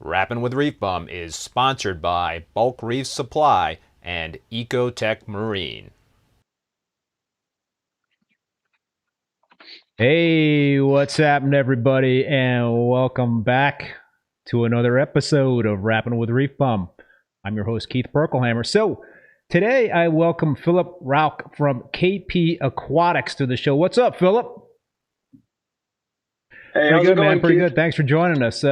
Rappin with ReefBum is sponsored by Bulk Reef Supply and Ecotech Marine. Hey, what's happening, everybody, and welcome back to another episode of Rappin with ReefBum. I'm your host, Keith Berkelhamer. So today I welcome Philipp Rauch from KP Aquatics to the show. What's up, Philip? Hey, Pretty good, man. Keith? Pretty good. Thanks for joining us.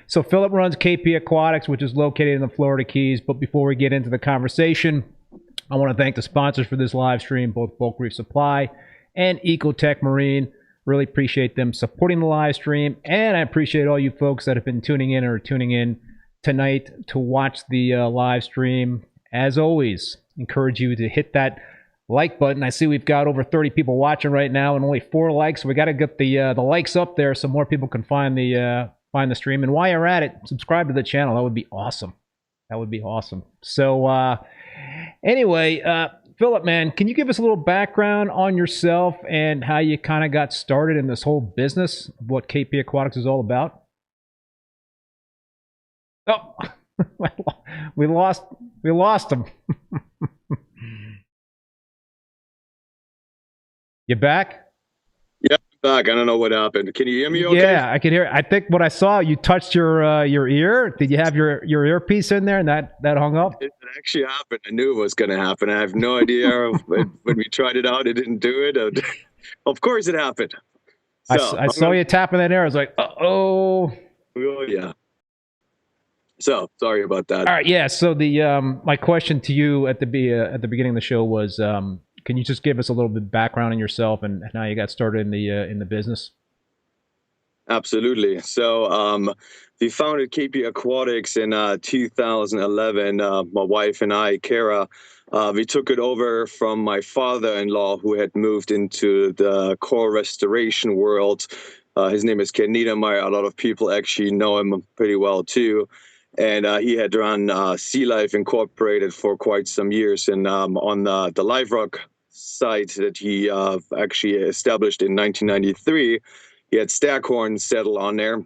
So Philip runs KP Aquatics, which is located in the Florida Keys. But before we get into the conversation, I want to thank the sponsors for this live stream, both Bulk Reef Supply and Ecotech Marine. Really appreciate them supporting the live stream, and I appreciate all you folks that have been tuning in or tuning in tonight to watch the live stream. As always, encourage you to hit that like button. I see we've got over 30 people watching right now and only 4 likes, so we got to get the likes up there so more people can find the stream. And while you're at it, subscribe to the channel. That would be awesome. That would be awesome. So anyway, Philip, man, can you give us a little background on yourself and how you kind of got started in this whole business of what KP Aquatics is all about? Oh, we lost him. You back? Yeah, I'm back. I don't know what happened. Can you hear me okay? Yeah, I can hear. I think what I saw, you touched your ear. Did you have your earpiece in there and that hung up? It actually happened. I knew it was going to happen. I have no idea. When we tried it out, it didn't do it. Of course it happened. So, I saw you tapping that air. I was like, uh-oh. Oh, yeah. So, sorry about that. All right, yeah. So my question to you at the beginning of the show was, can you just give us a little bit of background on yourself and how you got started in the business? Absolutely. So we founded KP Aquatics in 2011. My wife and I, Kara, we took it over from my father-in-law who had moved into the core restoration world. His name is Ken Niedermeyer. A lot of people actually know him pretty well too. And he had run Sea Life Incorporated for quite some years. And on the Live Rock site that he actually established in 1993, he had Staghorn settle on there.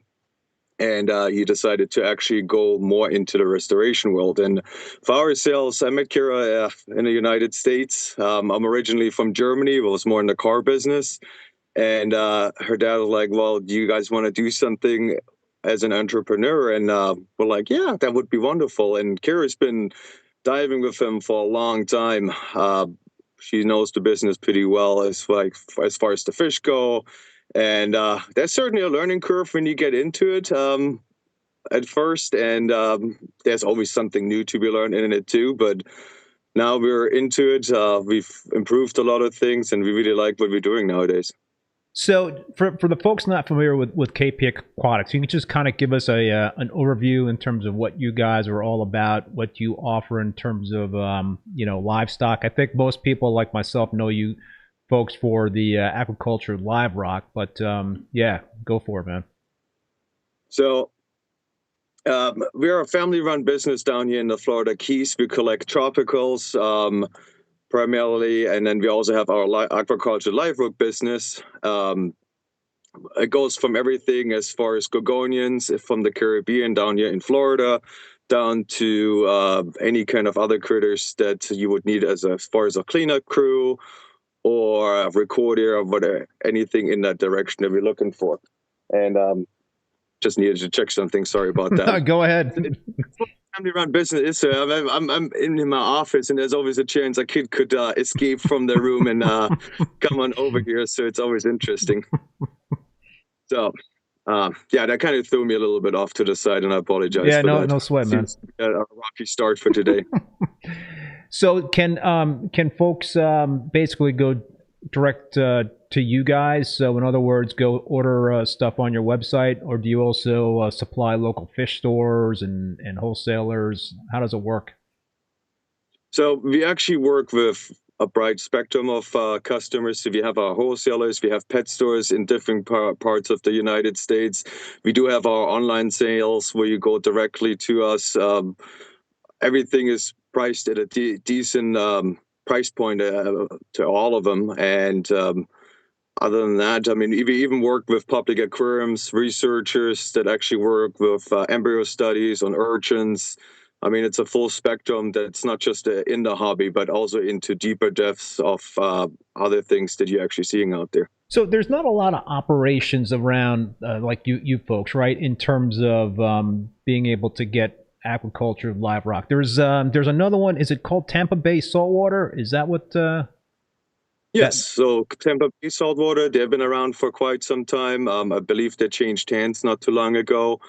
And he decided to actually go more into the restoration world. And for ourselves, I met Kira in the United States. I'm originally from Germany, but was more in the car business. And her dad was like, well, do you guys want to do something as an entrepreneur, and we're like, yeah, that would be wonderful. And Kira's been diving with him for a long time. She knows the business pretty well as far as the fish go, and there's certainly a learning curve when you get into it at first, and there's always something new to be learned in it too. But now we're into it. We've improved a lot of things, and we really like what we're doing nowadays. So, for the folks not familiar with KP Aquatics, you can just kind of give us an overview in terms of what you guys are all about, what you offer in terms of livestock. I think most people like myself know you folks for the aquaculture live rock, but yeah, go for it, man. So we're a family-run business down here in the Florida Keys. We collect tropicals primarily, and then we also have our aquaculture live rock business. It goes from everything as far as gorgonians from the Caribbean down here in Florida, down to any kind of other critters that you would need as far as a cleanup crew or a recorder or whatever, anything in that direction that we're looking for. And just needed to check something. Sorry about that. Go ahead. Family-run business. I'm in my office, and there's always a chance a kid could escape from the room and come on over here. So it's always interesting. So, yeah, that kind of threw me a little bit off to the side, and I apologize. Yeah, for that. no sweat, man. A rocky start for today. So can folks basically go direct to you guys? So in other words, go order stuff on your website, or do you also supply local fish stores and wholesalers? How does it work? So we actually work with a broad spectrum of customers. So we have our wholesalers, we have pet stores in different parts of the United States. We do have our online sales where you go directly to us. Everything is priced at a decent price point to all of them. And other than that, I mean, we even work with public aquariums, researchers that actually work with embryo studies on urchins. I mean, it's a full spectrum that's not just in the hobby, but also into deeper depths of other things that you're actually seeing out there. So there's not a lot of operations around like you folks, right? In terms of being able to get aquaculture live rock. There's another one. Is it called Tampa Bay Saltwater? Is that what? Yes. So Tampa Bay Saltwater, they've been around for quite some time. I believe they changed hands not too long ago.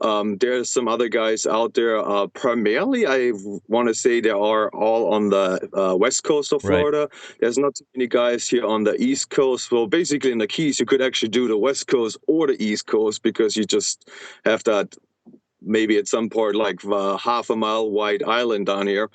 There's some other guys out there. Primarily, I want to say they are all on the west coast of Florida. Right. There's not too many guys here on the east coast. Well, basically in the Keys, you could actually do the west coast or the east coast because you just have that maybe at some point like half a mile wide island down here.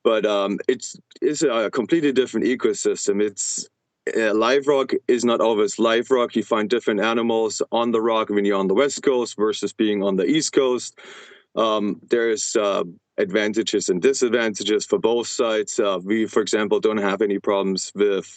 But it's a completely different ecosystem. It's live rock is not always live rock. You find different animals on the rock when you're on the west coast versus being on the east coast. There's advantages and disadvantages for both sides. We, for example, don't have any problems with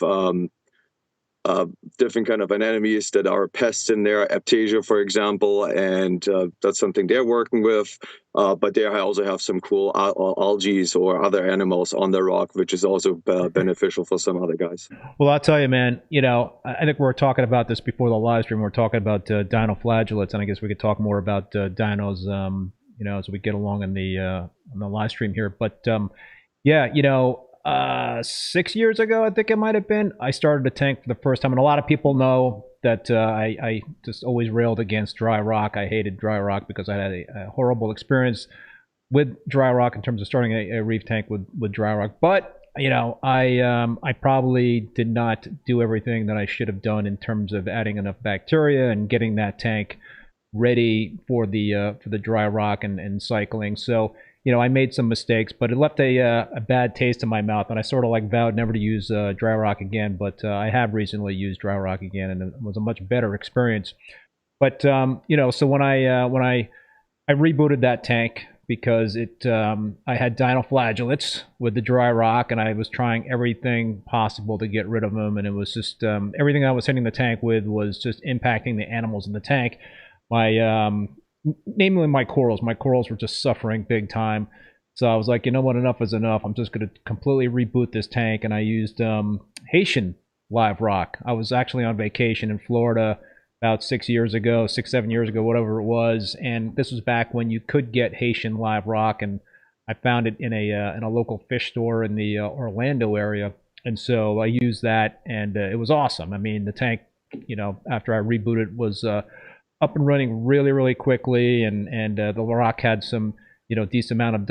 different kind of anemones that are pests in there, Aptasia, for example, and that's something they're working with. But they also have some cool algae or other animals on the rock, which is also beneficial for some other guys. Well, I'll tell you, man, I think we were talking about this before the live stream. We were talking about dinoflagellates, and I guess we could talk more about dinos, as we get along in the live stream here. But yeah, 6 years ago, I think it might have been, I started a tank for the first time. And a lot of people know that I just always railed against dry rock. I hated dry rock because I had a horrible experience with dry rock in terms of starting a reef tank with dry rock. But, I probably did not do everything that I should have done in terms of adding enough bacteria and getting that tank ready for the dry rock and cycling. So, I made some mistakes, but it left a bad taste in my mouth, and I sort of like vowed never to use dry rock again. But I have recently used dry rock again, and it was a much better experience. But so when I rebooted that tank because I had dinoflagellates with the dry rock, and I was trying everything possible to get rid of them, and it was just everything I was hitting the tank with was just impacting the animals in the tank. Namely my corals. My corals were just suffering big time. So I was like, you know what, enough is enough. I'm just going to completely reboot this tank. And I used Haitian live rock. I was actually on vacation in Florida about 6 years ago, 7 years ago, whatever it was. And this was back when you could get Haitian live rock, and I found it in a local fish store in the Orlando area. And so I used that, and it was awesome. I mean, the tank, after I rebooted, was up and running really, really quickly, and the rock had some, decent amount of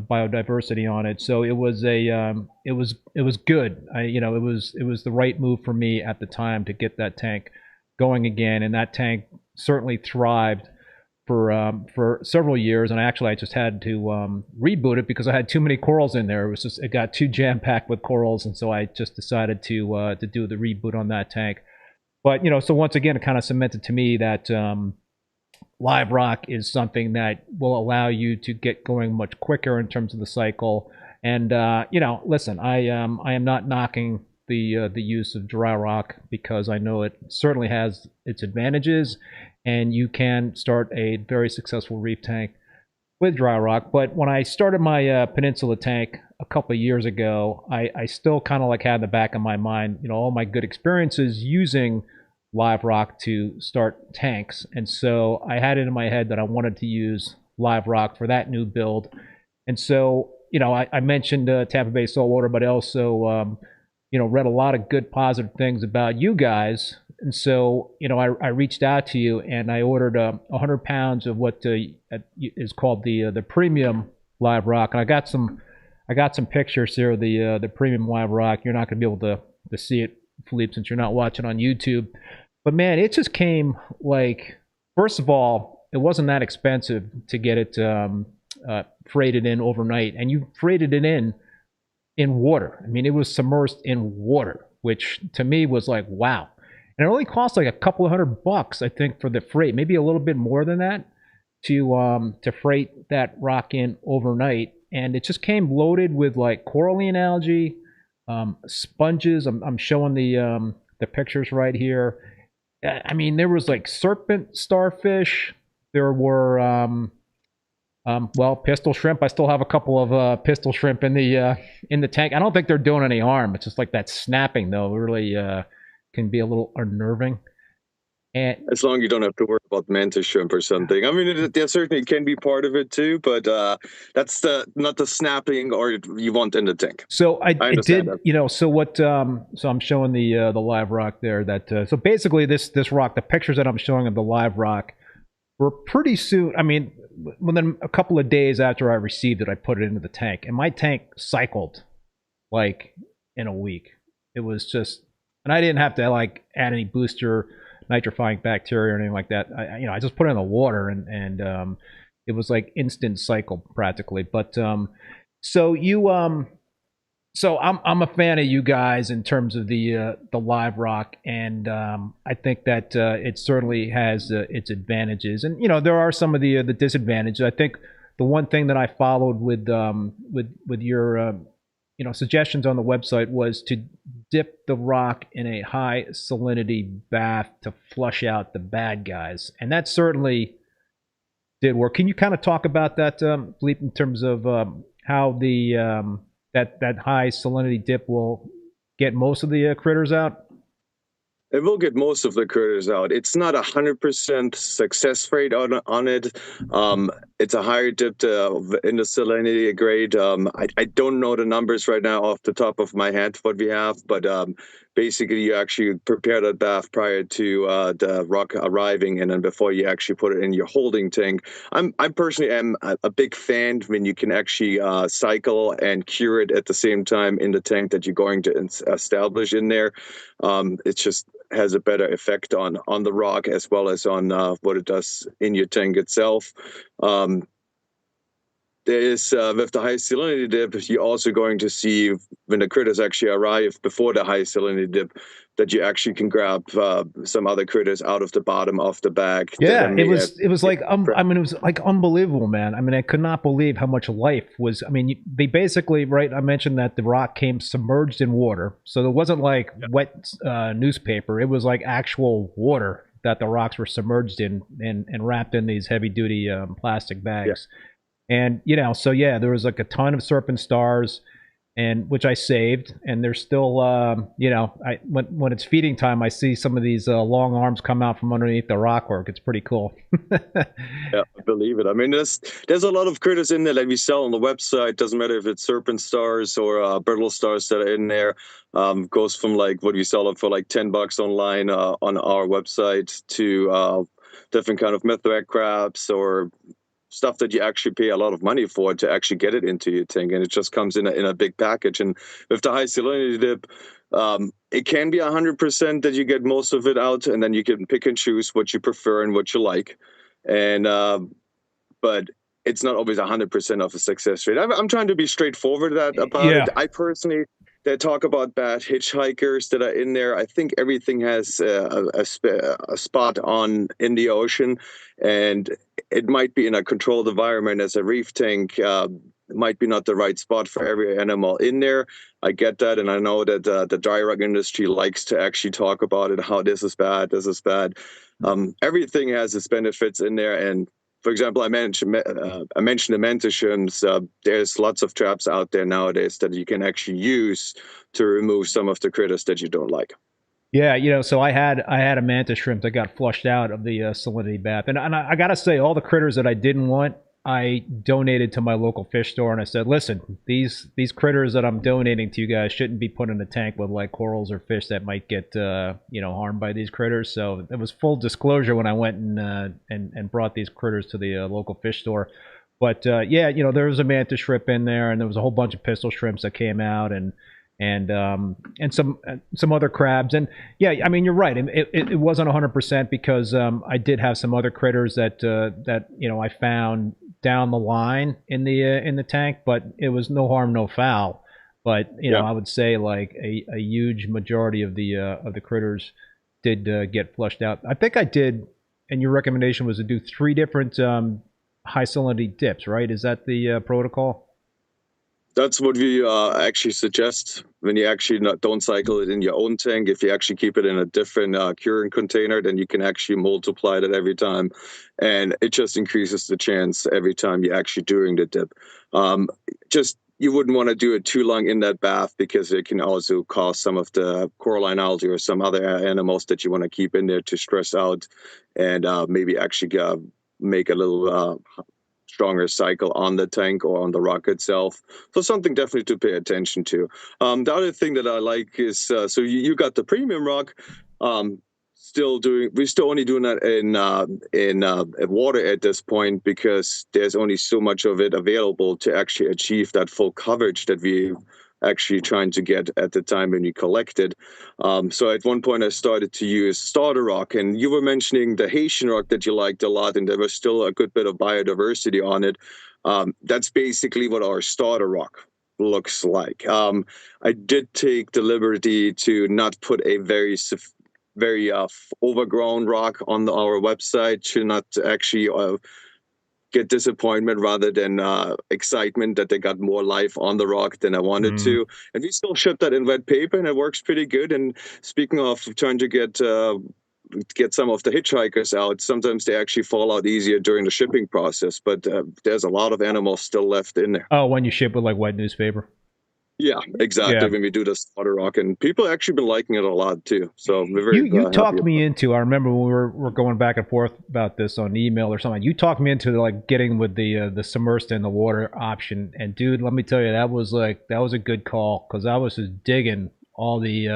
biodiversity on it. So it was it was good. It was the right move for me at the time to get that tank going again, and that tank certainly thrived for several years. And I just had to reboot it because I had too many corals in there. It got too jam packed with corals, and so I just decided to do the reboot on that tank. But so once again, it kind of cemented to me that live rock is something that will allow you to get going much quicker in terms of the cycle. And listen, I am not knocking the use of dry rock, because I know it certainly has its advantages, and you can start a very successful reef tank with dry rock. But when I started my Peninsula tank a couple of years ago, I still kind of had in the back of my mind, all my good experiences using live rock to start tanks. And so I had it in my head that I wanted to use live rock for that new build. And so, I mentioned Tampa Bay Saltwater, but I also, read a lot of good positive things about you guys. And so, I reached out to you, and I ordered 100 pounds of what is called the premium live rock. And I got some pictures here of the premium live rock. You're not going to be able to see it, Philippe, since you're not watching on YouTube. But man, it just came first of all, it wasn't that expensive to get it freighted in overnight, and you freighted it in water. I mean, it was submerged in water, which to me was wow. And it only cost a couple of $100, I think, for the freight, maybe a little bit more than that, to freight that rock in overnight. And it just came loaded with coralline algae, sponges. I'm showing the pictures right here. I mean, there was serpent starfish. There were pistol shrimp. I still have a couple of pistol shrimp in the tank. I don't think they're doing any harm. It's just that snapping, though, really can be a little unnerving. And as long as you don't have to worry about mantis shrimp or something. I mean, there certainly can be part of it too, but that's not the snapping or you want in the tank. So I did, that. So what? So I'm showing the live rock there. So basically, this rock, the pictures that I'm showing of the live rock, were pretty soon. I mean, within a couple of days after I received it, I put it into the tank, and my tank cycled in a week. It was just, and I didn't have to add any booster nitrifying bacteria or anything like that. I just put it in the water, and it was instant cycle practically. But so I'm a fan of you guys in terms of the live rock, and I think that it certainly has its advantages, and there are some of the disadvantages. I think the one thing that I followed with your suggestions on the website was to dip the rock in a high salinity bath to flush out the bad guys, and that certainly did work. Can you kind of talk about that, Philippe, in terms of how the that high salinity dip will get most of the critters out? It will get most of the critters out. It's not 100% success rate on it. It's a higher dip in the salinity grade. I don't know the numbers right now off the top of my head what we have, but basically you actually prepare that bath prior to the rock arriving, and then before you actually put it in your holding tank. I personally am a big fan when you can actually cycle and cure it at the same time in the tank that you're going to establish in there. It just has a better effect on the rock as well as on what it does in your tank itself. There is, with the high salinity dip, you're also going to see when the critters actually arrive before the high salinity dip, that you actually can grab some other critters out of the bottom of the bag. Yeah, it was it was unbelievable, man. I mean, I could not believe how much life was. I mean, they basically, right, I mentioned that the rock came submerged in water. So it wasn't wet newspaper. It was actual water that the rocks were submerged in and wrapped in these heavy duty plastic bags. Yeah. And, so yeah, there was a ton of serpent stars. and which I saved, and they're still, you know, when it's feeding time, I see some of these long arms come out from underneath the rockwork. It's pretty cool. Yeah, I believe it. I mean, there's a lot of critters in there that we sell on the website. Doesn't matter if it's serpent stars or brittle stars that are in there. Goes from like what we sell it for like $10 online on our website to different kind of mithrax crabs or stuff that you actually pay a lot of money for to actually get it into your tank, and it just comes in a big package. And with the high salinity dip, it can be 100% that you get most of it out, and then you can pick and choose what you prefer and what you like. And but it's not always 100% of a success rate. I'm trying to be straightforward about it. I personally, they talk about bad hitchhikers that are in there. I think everything has a spot in the ocean, and it might be in a controlled environment as a reef tank. It might be not the right spot for every animal in there. I get that, and I know that the dry rug industry likes to actually talk about it, how this is bad, this is bad. Everything has its benefits in there, and for example, I mentioned the mantishrooms. There's lots of traps out there nowadays that you can actually use to remove some of the critters that you don't like. Yeah, you know, so I had a mantis shrimp that got flushed out of the salinity bath, and I gotta say, all the critters that I didn't want, I donated to my local fish store, and I said, listen, these critters that I'm donating to you guys shouldn't be put in a tank with like corals or fish that might get you know, harmed by these critters. So it was full disclosure when I went and brought these critters to the local fish store. But yeah, you know, there was a mantis shrimp in there, and there was a whole bunch of pistol shrimps that came out, and some other crabs. And yeah, I mean, you're right. It wasn't 100% because I did have some other critters that you know, I found down the line in the tank, but it was no harm, no foul. But you know, I would say like a huge majority of the critters did get flushed out. I think I did, and your recommendation was to do 3 different high salinity dips, right? Is that the protocol? That's what we actually suggest when you actually don't cycle it in your own tank. If you actually keep it in a different curing container, then you can actually multiply that every time. And it just increases the chance every time you're actually doing the dip. You wouldn't want to do it too long in that bath because it can also cause some of the coralline algae or some other animals that you want to keep in there to stress out and maybe actually make a little stronger cycle on the tank or on the rock itself. So something definitely to pay attention to. The other thing that I like is, so you got the premium rock. We're still only doing that in water at this point because there's only so much of it available to actually achieve that full coverage that we actually trying to get at the time when you collected. So at one point I started to use starter rock, and you were mentioning the Haitian rock that you liked a lot, and there was still a good bit of biodiversity on it. That's basically what our starter rock looks like. I did take the liberty to not put a very overgrown rock on our website to not actually get disappointment rather than excitement that they got more life on the rock than I wanted to. And we still ship that in wet paper, and it works pretty good. And speaking of trying to get some of the hitchhikers out, sometimes they actually fall out easier during the shipping process. But there's a lot of animals still left in there. Oh, when you ship with like wet newspaper. Yeah, exactly. Yeah. When we do the starter rock, and people have actually been liking it a lot too. So we're very you talked me into. I remember when we were going back and forth about this on email or something. You talked me into like getting with the submersed in the water option. And dude, let me tell you, that was a good call because I was just digging all the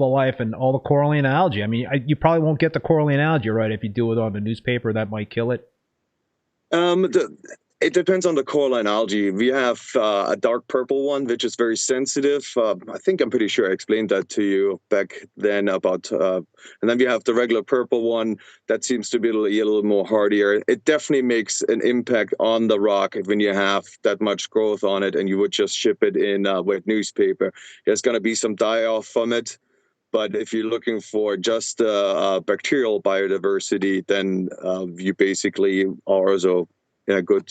life and all the coralline algae. I mean, you probably won't get the coralline algae right if you do it on the newspaper. That might kill it. It depends on the coralline algae. We have a dark purple one, which is very sensitive. I think I'm pretty sure I explained that to you back then about, and then we have the regular purple one that seems to be a little more hardier. It definitely makes an impact on the rock when you have that much growth on it and you would just ship it in wet newspaper. There's going to be some die-off from it. But if you're looking for just bacterial biodiversity, then you basically are also in a good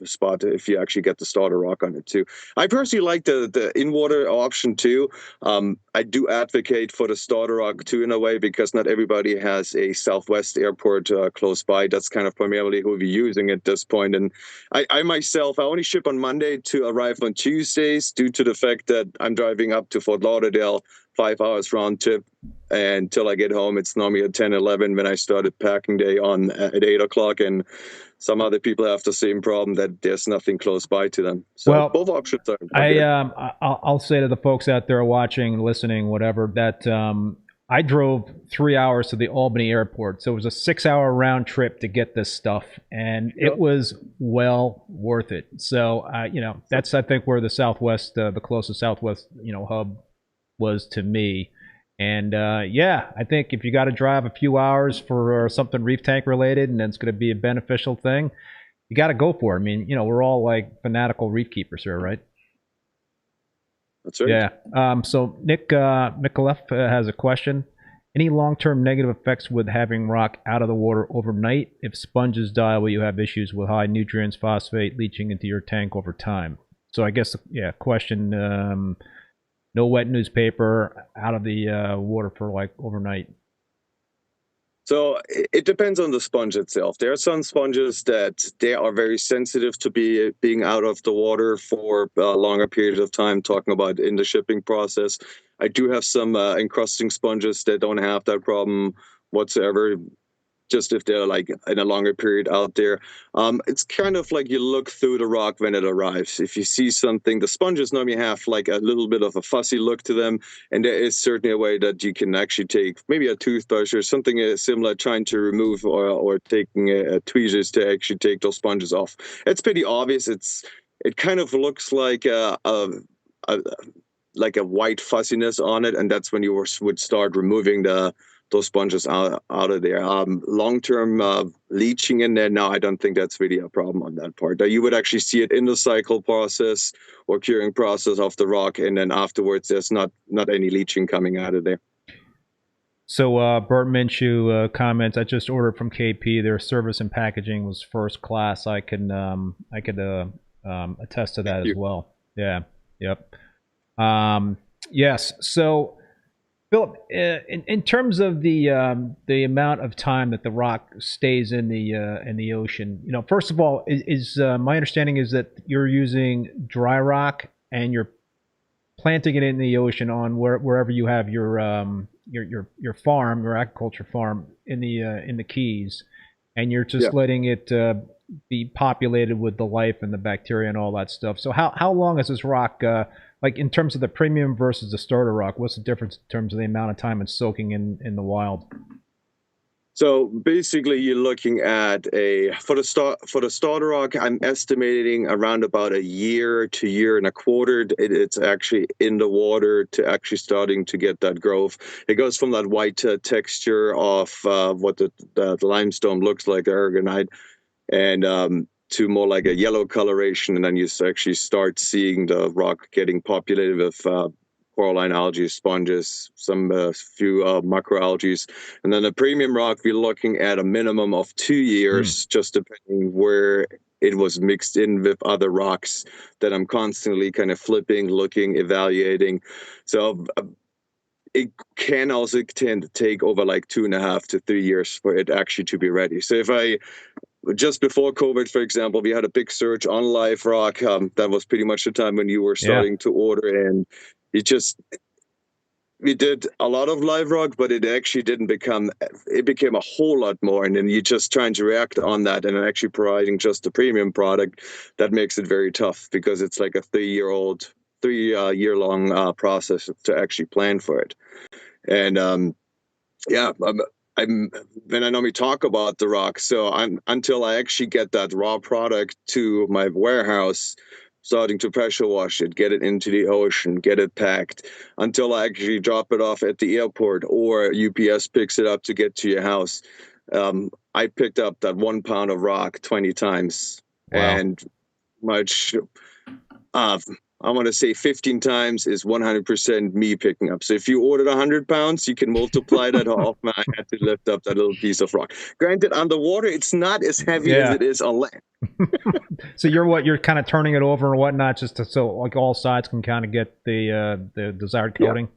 spot if you actually get the starter rock on it too. I personally like the in-water option too. I do advocate for the starter rock too in a way, because not everybody has a Southwest airport close by. That's kind of primarily who we're using at this point. And I myself, I only ship on Monday to arrive on Tuesdays due to the fact that I'm driving up to Fort Lauderdale, 5 hours round trip. And until I get home, it's normally at 10, 11 when I started packing day on at 8 o'clock. And some other people have the same problem, that there's nothing close by to them. So Well, both options are I'll say to the folks out there watching, listening, whatever, that I drove 3 hours to the Albany airport. So it was a 6-hour round trip to get this stuff, and it was well worth it. So, that's, I think, where the Southwest, the closest Southwest, hub was to me. And I think if you got to drive a few hours for something reef tank related, and it's going to be a beneficial thing, you got to go for it. I mean, we're all like fanatical reef keepers here, right? That's right. Yeah. So Nick Mikulev has a question. Any long-term negative effects with having rock out of the water overnight? If sponges die, will you have issues with high nutrients, phosphate leaching into your tank over time? So I guess, question. No wet newspaper out of the water for like overnight. So it depends on the sponge itself. There are some sponges that they are very sensitive to being out of the water for a longer period of time, talking about in the shipping process. I do have some encrusting sponges that don't have that problem whatsoever, just if they're like in a longer period out there. It's kind of like you look through the rock when it arrives. If you see something, the sponges normally have like a little bit of a fussy look to them, and there is certainly a way that you can actually take maybe a toothbrush or something similar, trying to remove or taking tweezers to actually take those sponges off. It's pretty obvious. It kind of looks like a white fussiness on it, and that's when you would start removing those sponges out of there. Long-term leaching in there, no, I don't think that's really a problem on that part. You would actually see it in the cycle process or curing process of the rock, and then afterwards there's not any leaching coming out of there. So Bert Minshew comments, I just ordered from KP. Their service and packaging was first class. I could attest to that as well. Yeah. Yep. Yes. So Philip, in terms of the amount of time that the rock stays in the ocean, first of all, is my understanding is that you're using dry rock and you're planting it in the ocean on wherever you have your farm, your aquaculture farm in the Keys, and you're just letting it be populated with the life and the bacteria and all that stuff. So how long is this rock? Like in terms of the premium versus the starter rock, what's the difference in terms of the amount of time it's soaking in the wild? So basically, you're looking at for the starter rock, I'm estimating around about a year to year and a quarter. It's actually in the water to actually starting to get that growth. It goes from that white texture of what the limestone looks like, the aragonite, and to more like a yellow coloration, and then you actually start seeing the rock getting populated with coralline algae, sponges, some few macroalgae. And then the premium rock, we're looking at a minimum of 2 years, just depending where it was mixed in with other rocks that I'm constantly kind of flipping, looking, evaluating. So it can also tend to take over like 2.5 to 3 years for it actually to be ready. So just before COVID, for example, we had a big surge on live rock. That was pretty much the time when you were starting to order, and we did a lot of live rock, but it actually it became a whole lot more. And then you're just trying to react on that and actually providing just the premium product. That makes it very tough because it's like a 3-year-long process to actually plan for it. And when I normally talk about the rock, so until I actually get that raw product to my warehouse, starting to pressure wash it, get it into the ocean, get it packed, until I actually drop it off at the airport or UPS picks it up to get to your house. I picked up that 1 pound of rock 20 times. Wow. And I want to say 15 times is 100% me picking up. So if you ordered 100 pounds, you can multiply that how often I had to lift up that little piece of rock. Granted, underwater, it's not as heavy as it is on land. So you're kind of turning it over and whatnot, just so like all sides can kind of get the desired coating.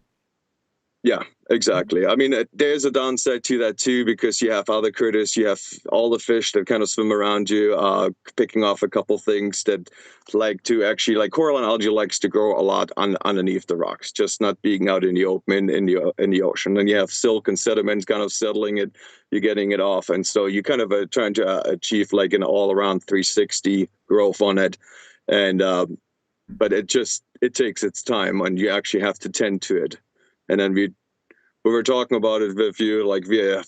Yeah, exactly. I mean, there's a downside to that too, because you have other critters, you have all the fish that kind of swim around you, picking off a couple things that like to actually, like coral and algae likes to grow a lot underneath the rocks, just not being out in the open in the ocean. And you have silk and sediment kind of settling it, you're getting it off, and so you kind of trying to achieve like an all around 360 growth on it, and but it takes its time, and you actually have to tend to it. And then we were talking about it with you, like it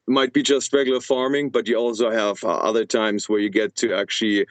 might be just regular farming, but you also have other times where you get to actually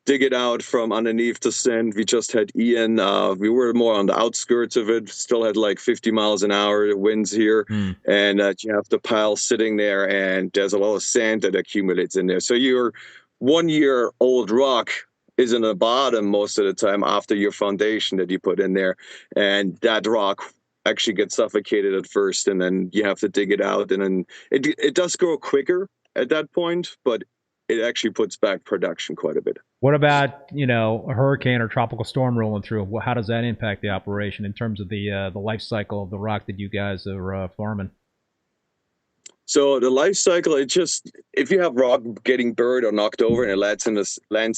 dig it out from underneath the sand. We just had Ian. We were more on the outskirts of it, still had like 50 miles an hour winds here. And you have the pile sitting there, and there's a lot of sand that accumulates in there. So your 1 year old rock is in the bottom most of the time after your foundation that you put in there. And that rock actually gets suffocated at first, and then you have to dig it out, and then it does grow quicker at that point, but it actually puts back production quite a bit. What about, a hurricane or tropical storm rolling through? Well, how does that impact the operation in terms of the life cycle of the rock that you guys are farming? So the life cycle, it just, if you have rock getting buried or knocked over and it lands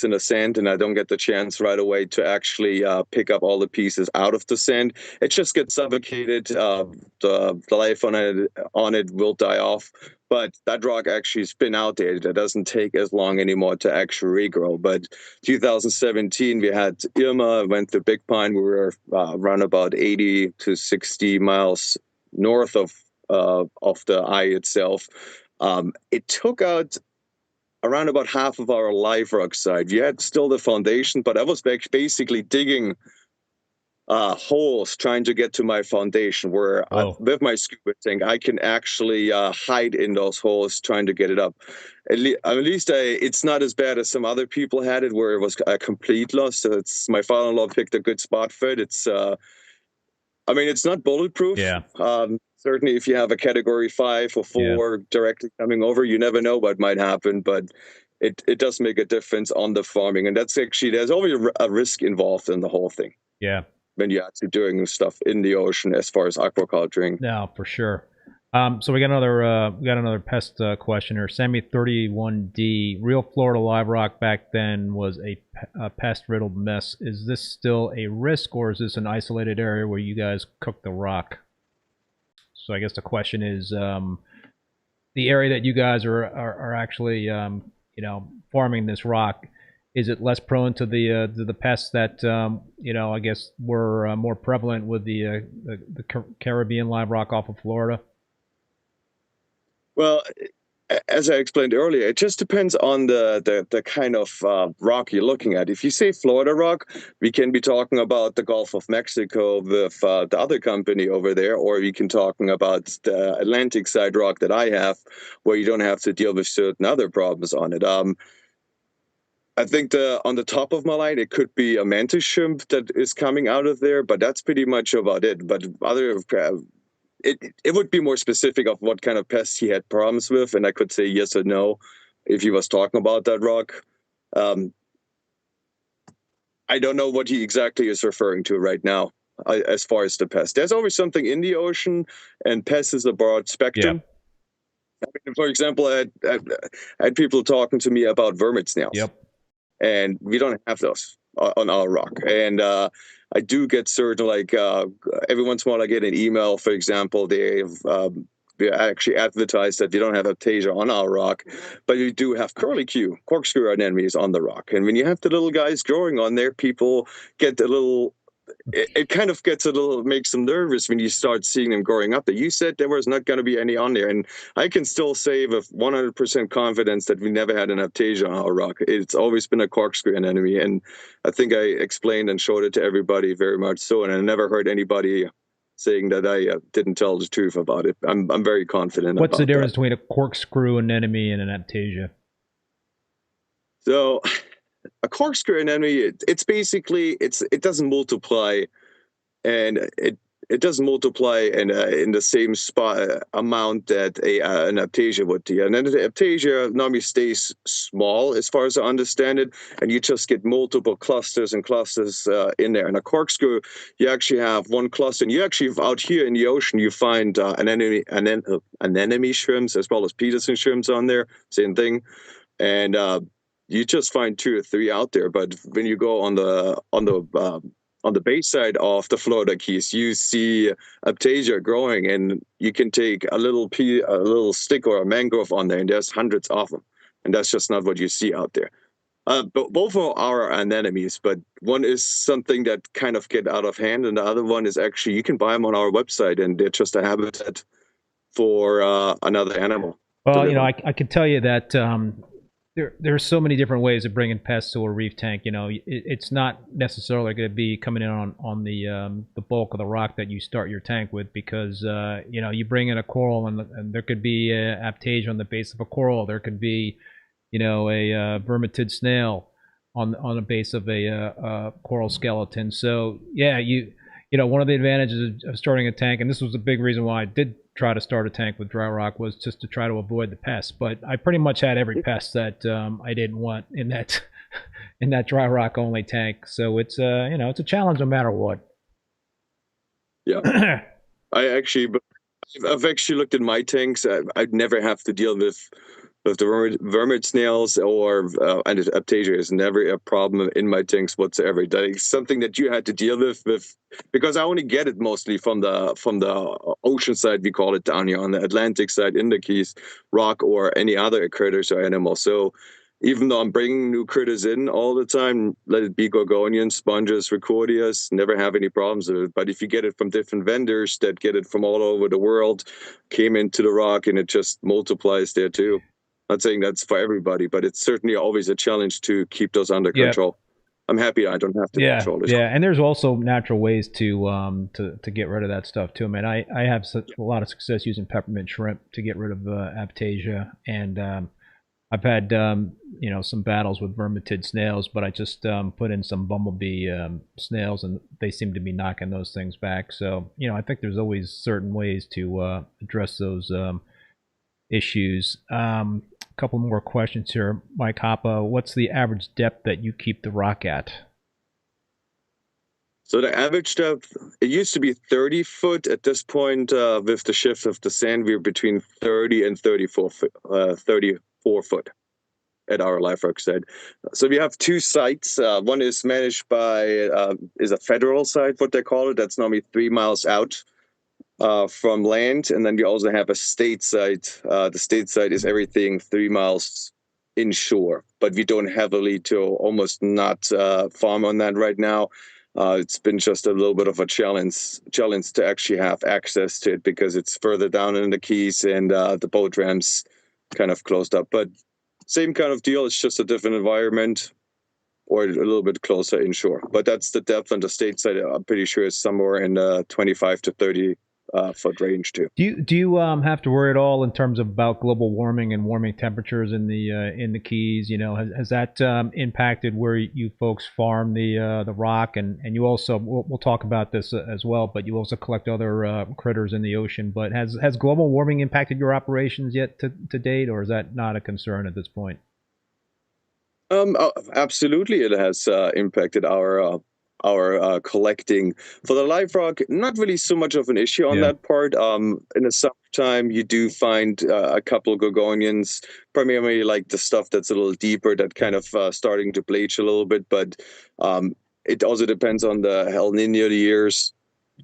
in the sand, and I don't get the chance right away to actually pick up all the pieces out of the sand, it just gets suffocated. The life on it will die off. But that rock actually has been out there. It doesn't take as long anymore to actually regrow. But 2017, we had Irma, went to Big Pine. We were around about 80 to 60 miles north of the eye itself. It took out around about half of our live rock side. We had still the foundation, but I was basically digging holes trying to get to my foundation, where with my scuba tank I can actually hide in those holes trying to get it up. At least it's not as bad as some other people had it, where it was a complete loss. So my father-in-law picked a good spot for it. It's I mean, it's not bulletproof. Certainly, if you have a category 5 or 4 directly coming over, you never know what might happen. But it does make a difference on the farming. And that's actually, there's always a risk involved in the whole thing. Yeah. When you're actually doing stuff in the ocean as far as aquaculturing. No, for sure. So we got another pest question here. Sammy 31D, real Florida live rock back then was a pest riddled mess. Is this still a risk, or is this an isolated area where you guys cook the rock? So I guess the question is, the area that you guys are actually farming this rock, is it less prone to the pests that I guess were more prevalent with the Caribbean live rock off of Florida? Well, as I explained earlier, it just depends on the kind of rock you're looking at. If you say Florida rock, we can be talking about the Gulf of Mexico with the other company over there, or we can talking about the Atlantic side rock that I have, where you don't have to deal with certain other problems on it. I think on the top of my line, it could be a mantis shrimp that is coming out of there, but that's pretty much about it. But it would be more specific of what kind of pests he had problems with, and I could say yes or no if he was talking about that rock. I don't know what he exactly is referring to right now as far as the pest. There's always something in the ocean, and pest is a broad spectrum. I mean, for example, I had people talking to me about vermin snails. And we don't have those on our rock. And I do get certain, like every once in a while I get an email, for example, they actually advertise that we don't have aptasia on our rock, but we do have curlicue, corkscrew anemones on the rock. And when you have the little guys growing on there, people get a little, it kind of gets a little, makes them nervous when you start seeing them growing up. But you said there was not going to be any on there. And I can still say with 100% confidence that we never had an aptasia on our rock. It's always been a corkscrew anemone. And I think I explained and showed it to everybody very much so. And I never heard anybody saying that I didn't tell the truth about it. I'm very confident. What's the difference between a corkscrew anemone and an aptasia? So a corkscrew anemone, it's basically it doesn't multiply, and it doesn't multiply in the same spot amount that an aptasia would do. And then the aptasia normally stays small, as far as I understand it, and you just get multiple clusters and clusters in there. And a corkscrew, you actually have one cluster, and you actually out here in the ocean you find anemone shrimps as well as Peterson shrimps on there, same thing, and you just find 2 or 3 out there. But when you go on the base side of the Florida Keys, you see aptasia growing, and you can take a little stick or a mangrove on there, and there's hundreds of them, and that's just not what you see out there. But both are anemones, but one is something that kind of get out of hand, and the other one is actually you can buy them on our website, and they're just a habitat for another animal. Well, you know, I can tell you that there's so many different ways of bringing pests to a reef tank. You know, it's not necessarily going to be coming in on the bulk of the rock that you start your tank with, because you know, you bring in a coral, and there could be aptasia on the base of a coral. There could be, you know, a vermitid snail on the base of a coral skeleton. So yeah, you know, one of the advantages of starting a tank, and this was a big reason why I did try to start a tank with dry rock, was just to try to avoid the pests. But I pretty much had every pest that I didn't want in that in that dry rock only tank. So it's you know, it's a challenge no matter what. Yeah, I've actually looked at my tanks. I'd never have to deal with the vermid snails or and aptasia is never a problem in my tanks whatsoever. That's something that you had to deal with because I only get it mostly from the ocean side, we call it, down here on the Atlantic side in the Keys, rock or any other critters or animals. So even though I'm bringing new critters in all the time, let it be gorgonians, sponges, recordias, never have any problems with it. But if you get it from different vendors that get it from all over the world, came into the rock, and it just multiplies there too. Not saying that's for everybody, but it's certainly always a challenge to keep those under control. I'm happy I don't have to control it. Yeah, and there's also natural ways to get rid of that stuff too. I mean, I have a lot of success using peppermint shrimp to get rid of aptasia, and I've had you know, some battles with vermitid snails, but I just put in some bumblebee snails, and they seem to be knocking those things back. So you know, I think there's always certain ways to address those issues. A couple more questions here, Mike Hoppe. What's the average depth that you keep the rock at? So the average depth, it used to be 30 foot. At this point, with the shift of the sand, we're between 30 and 34 foot at our live rock site. So we have 2 sites. One is managed by is a federal site, what they call it. That's normally 3 miles out from land, and then we also have a state site. The state site is everything 3 miles inshore, but we don't heavily to almost not farm on that right now. It's been just a little bit of a challenge to actually have access to it because it's further down in the Keys, and the boat ramps kind of closed up. But same kind of deal. It's just a different environment, or a little bit closer inshore. But that's the depth on the state side. I'm pretty sure it's somewhere in the 25 to 30 foot range too. Do you have to worry at all in terms of about global warming and warming temperatures in the Keys? You know, has that impacted where you folks farm the rock, and you also, we'll talk about this as well, but you also collect other critters in the ocean. But has global warming impacted your operations yet to date, or is that not a concern at this point? Absolutely, it has impacted our collecting. For the live rock, not really so much of an issue on that part. In the summertime, you do find a couple gorgonians, primarily like the stuff that's a little deeper, that kind of starting to bleach a little bit. But it also depends on the El Nino years,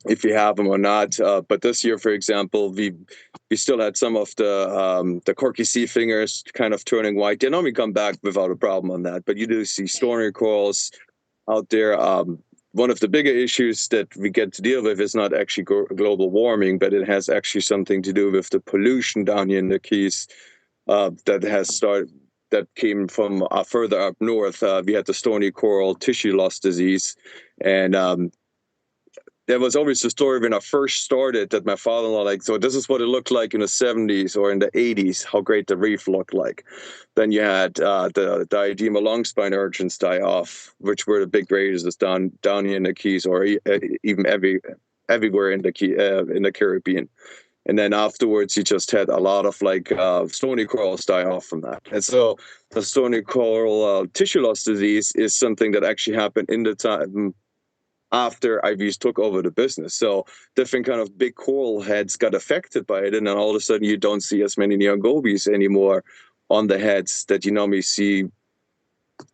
if you have them or not. But this year, for example, we still had some of the corky sea fingers kind of turning white. They normally come back without a problem on that, but you do see stony corals out there. One of the bigger issues that we get to deal with is not actually global warming, but it has actually something to do with the pollution down here in the Keys that came from further up north. We had the stony coral tissue loss disease, and there was always the story when I first started that my father-in-law, like, so this is what it looked like in the 70s or in the 80s, how great the reef looked like. Then you had the Diadema longspine urchins die off, which were the big races down here in the Keys, or even everywhere in the Caribbean. And then afterwards, you just had a lot of like stony corals die off from that. And so the stony coral tissue loss disease is something that actually happened in the time after IVs took over the business. So different kind of big coral heads got affected by it. And then all of a sudden you don't see as many neogobies anymore on the heads that you normally see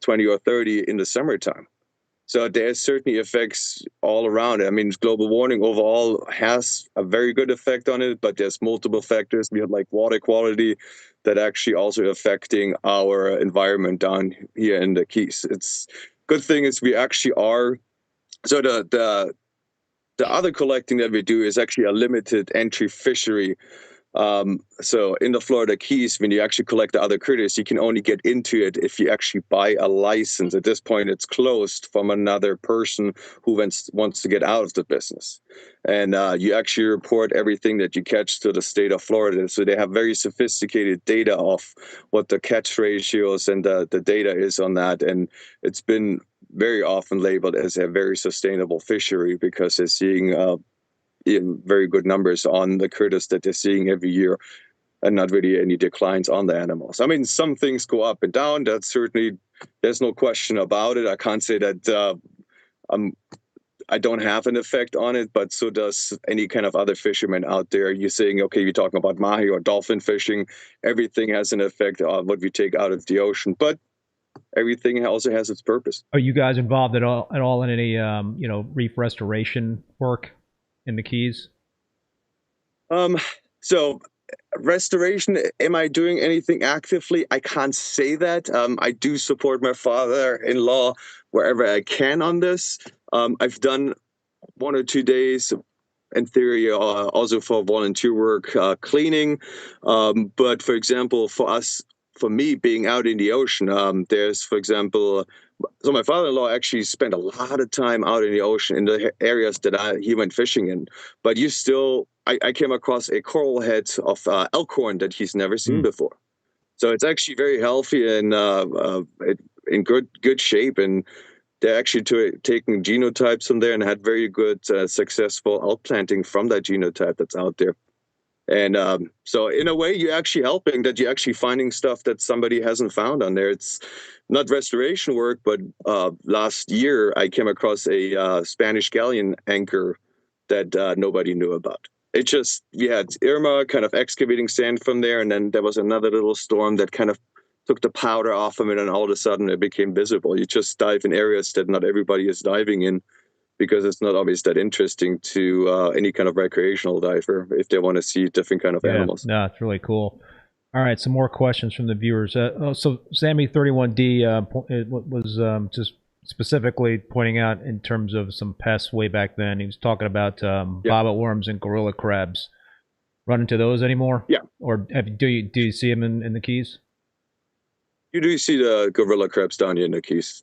20 or 30 in the summertime. So there's certainly effects all around it. I mean, global warming overall has a very good effect on it, but there's multiple factors. We have like water quality that actually also affecting our environment down here in the Keys. It's good thing is we actually are. So the other collecting that we do is actually a limited entry fishery. So in the Florida Keys, when you actually collect the other critters, you can only get into it if you actually buy a license. At this point, it's closed from another person who wants to get out of the business. And you actually report everything that you catch to the state of Florida. So they have very sophisticated data of what the catch ratios and the data is on that. And it's been very often labeled as a very sustainable fishery because they're seeing in very good numbers on the critters that they're seeing every year and not really any declines on the animals. I mean, some things go up and down. That's certainly, there's no question about it. I can't say that I don't have an effect on it, but so does any kind of other fishermen out there. You're saying, okay, you're talking about mahi or dolphin fishing. Everything has an effect on what we take out of the ocean, but everything also has its purpose. Are you guys involved at all in any reef restoration work in the Keys? So restoration, am I doing anything actively? I can't say that. I do support my father-in-law wherever I can on this. I've done 1 or 2 days in theory, also for volunteer work, cleaning. But for example, for me being out in the ocean, there's, for example, so my father-in-law actually spent a lot of time out in the ocean in the areas that he went fishing in. But I came across a coral head of elkhorn that he's never seen before. So it's actually very healthy and in good shape. And they're actually taking genotypes from there and had very good successful outplanting from that genotype that's out there. And so in a way, you're actually helping that you're actually finding stuff that somebody hasn't found on there. It's not restoration work, but last year I came across a Spanish galleon anchor that nobody knew about. It just, we had Irma kind of excavating sand from there, and then there was another little storm that kind of took the powder off of it, and all of a sudden it became visible. You just dive in areas that not everybody is diving in, because it's not always that interesting to any kind of recreational diver if they want to see different kind of animals. No, it's really cool. All right, some more questions from the viewers. So Sammy31D was just specifically pointing out in terms of some pests way back then. He was talking about bobbit worms and gorilla crabs. Run into those anymore? Yeah. Or do you see them in the Keys? You do see the gorilla crabs down here in the Keys.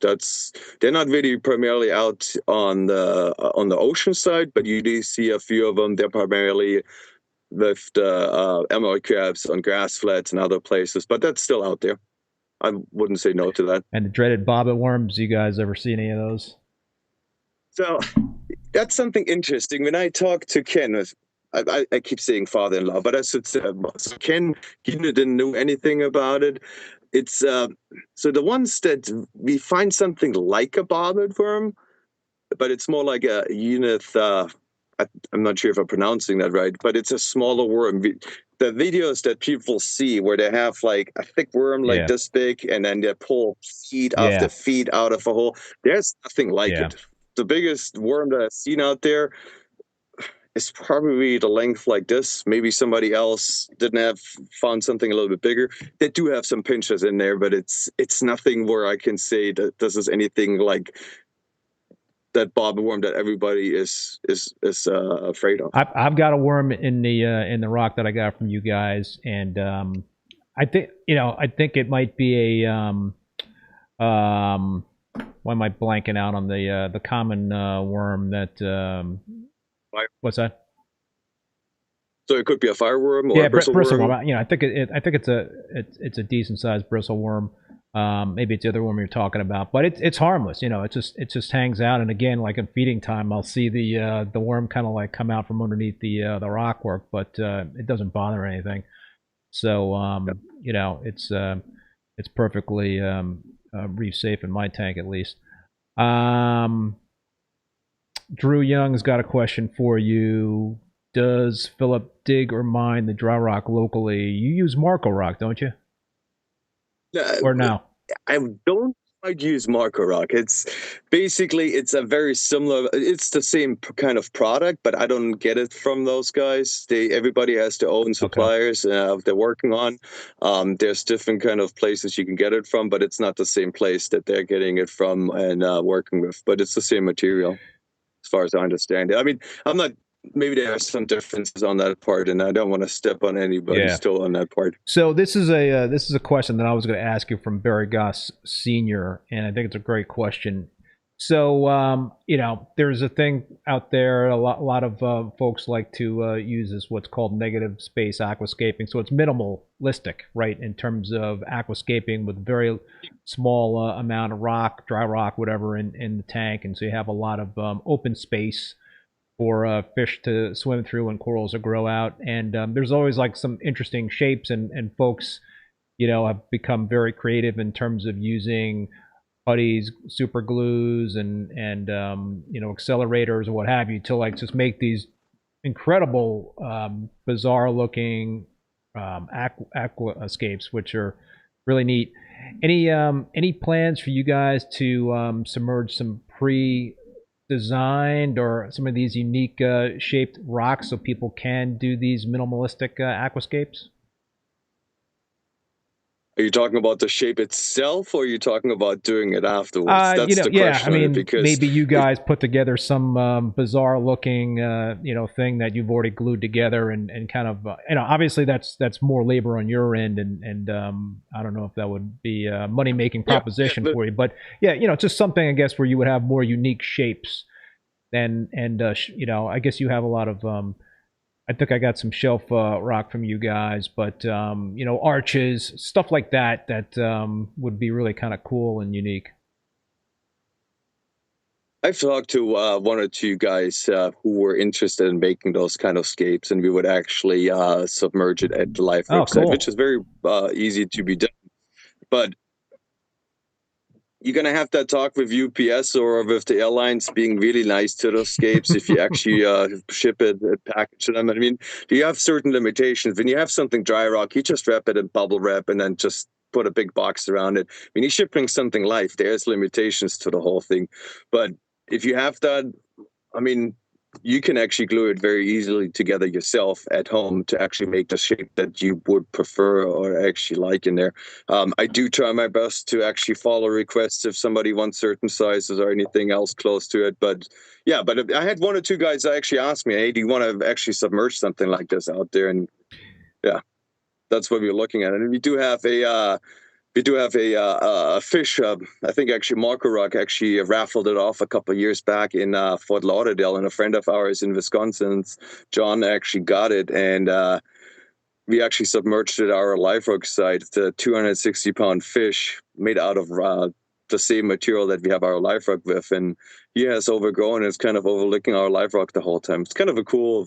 They're not really primarily out on the ocean side, but you do see a few of them. They're primarily with the emerald crabs on grass flats and other places, but that's still out there. I wouldn't say no to that. And the dreaded bobbit worms, you guys ever see any of those? So that's something interesting. When I talk to Ken, I keep saying father-in-law, but I should say Ken, he didn't know anything about it. It's so the ones that we find something like a bobbit worm, but it's more like a unit. I'm not sure if I'm pronouncing that right, but it's a smaller worm. The videos that people see where they have like a thick worm like this big, and then they pull feet after feet out of a hole. There's nothing like it. The biggest worm that I've seen out there is probably the length like this. Maybe somebody else found something a little bit bigger. They do have some pinches in there, but it's nothing where I can say that this is anything like that bobbit worm that everybody is afraid of. I've got a worm in the rock that I got from you guys, and I think it might be a why am I blanking out on the common worm that What's that? So it could be a fireworm or Yeah, a bristleworm. You know, I think it's a decent sized bristleworm. Maybe it's the other worm you're talking about, but it's harmless. You know, it just hangs out. And again, like in feeding time, I'll see the worm kind of like come out from underneath the rockwork, but it doesn't bother anything. So you know, it's perfectly reef safe in my tank at least. Drew Young's got a question for you. Does Philip dig or mine the dry rock locally? You use Marco Rock, don't you? Or no? I don't quite use Marco Rock. It's basically, it's a very similar, it's the same kind of product, but I don't get it from those guys. Everybody has their own suppliers they're working on. There's different kind of places you can get it from, but it's not the same place that they're getting it from and working with, but it's the same material as far as I understand it. I mean, maybe there are some differences on that part, and I don't want to step on anybody's toe on that part. So this is a question that I was going to ask you from Barry Goss Sr., and I think it's a great question. So you know, there's a thing out there. A lot of folks like to use this what's called negative space aquascaping. So it's minimalistic, right, in terms of aquascaping with very small amount of rock, dry rock, whatever, in the tank, and so you have a lot of open space for fish to swim through and corals to grow out. And there's always like some interesting shapes, and folks, you know, have become very creative in terms of using putties, super glues, and you know, accelerators or what have you to like just make these incredible, bizarre looking aquascapes, which are really neat. Any plans for you guys to submerge some designed or some of these unique shaped rocks so people can do these minimalistic aquascapes? Are you talking about the shape itself, or are you talking about doing it afterwards? That's the question. I mean, because maybe you guys put together some bizarre looking, you know, thing that you've already glued together, and kind of, you know, obviously that's more labor on your end, and I don't know if that would be a money making proposition for you, but yeah, you know, just something I guess where you would have more unique shapes, and you know, I guess you have a lot of. I think I got some shelf rock from you guys, but you know, arches, stuff like that would be really kind of cool and unique. I've talked to one or two guys who were interested in making those kind of scapes, and we would actually submerge it at the live website, which is very easy to be done. But you're going to have that talk with UPS or with the airlines being really nice to those scapes if you actually ship it, package them. I mean, you have certain limitations. When you have something dry rock, you just wrap it in bubble wrap and then just put a big box around it. When you're shipping something live, there's limitations to the whole thing. But if you have that, I mean, you can actually glue it very easily together yourself at home to actually make the shape that you would prefer or actually like in there. I do try my best to actually follow requests if somebody wants certain sizes or anything else close to it. But yeah, but I had one or two guys that actually asked me, hey, do you want to actually submerge something like this out there? And yeah, that's what we're looking at. And we do have a fish. I think actually Marco Rock actually raffled it off a couple of years back in Fort Lauderdale, and a friend of ours in Wisconsin, John, actually got it, and we actually submerged it at our live rock site. It's a 260-pound fish made out of the same material that we have our live rock with, and he has overgrown. And it's kind of overlooking our live rock the whole time. It's kind of a cool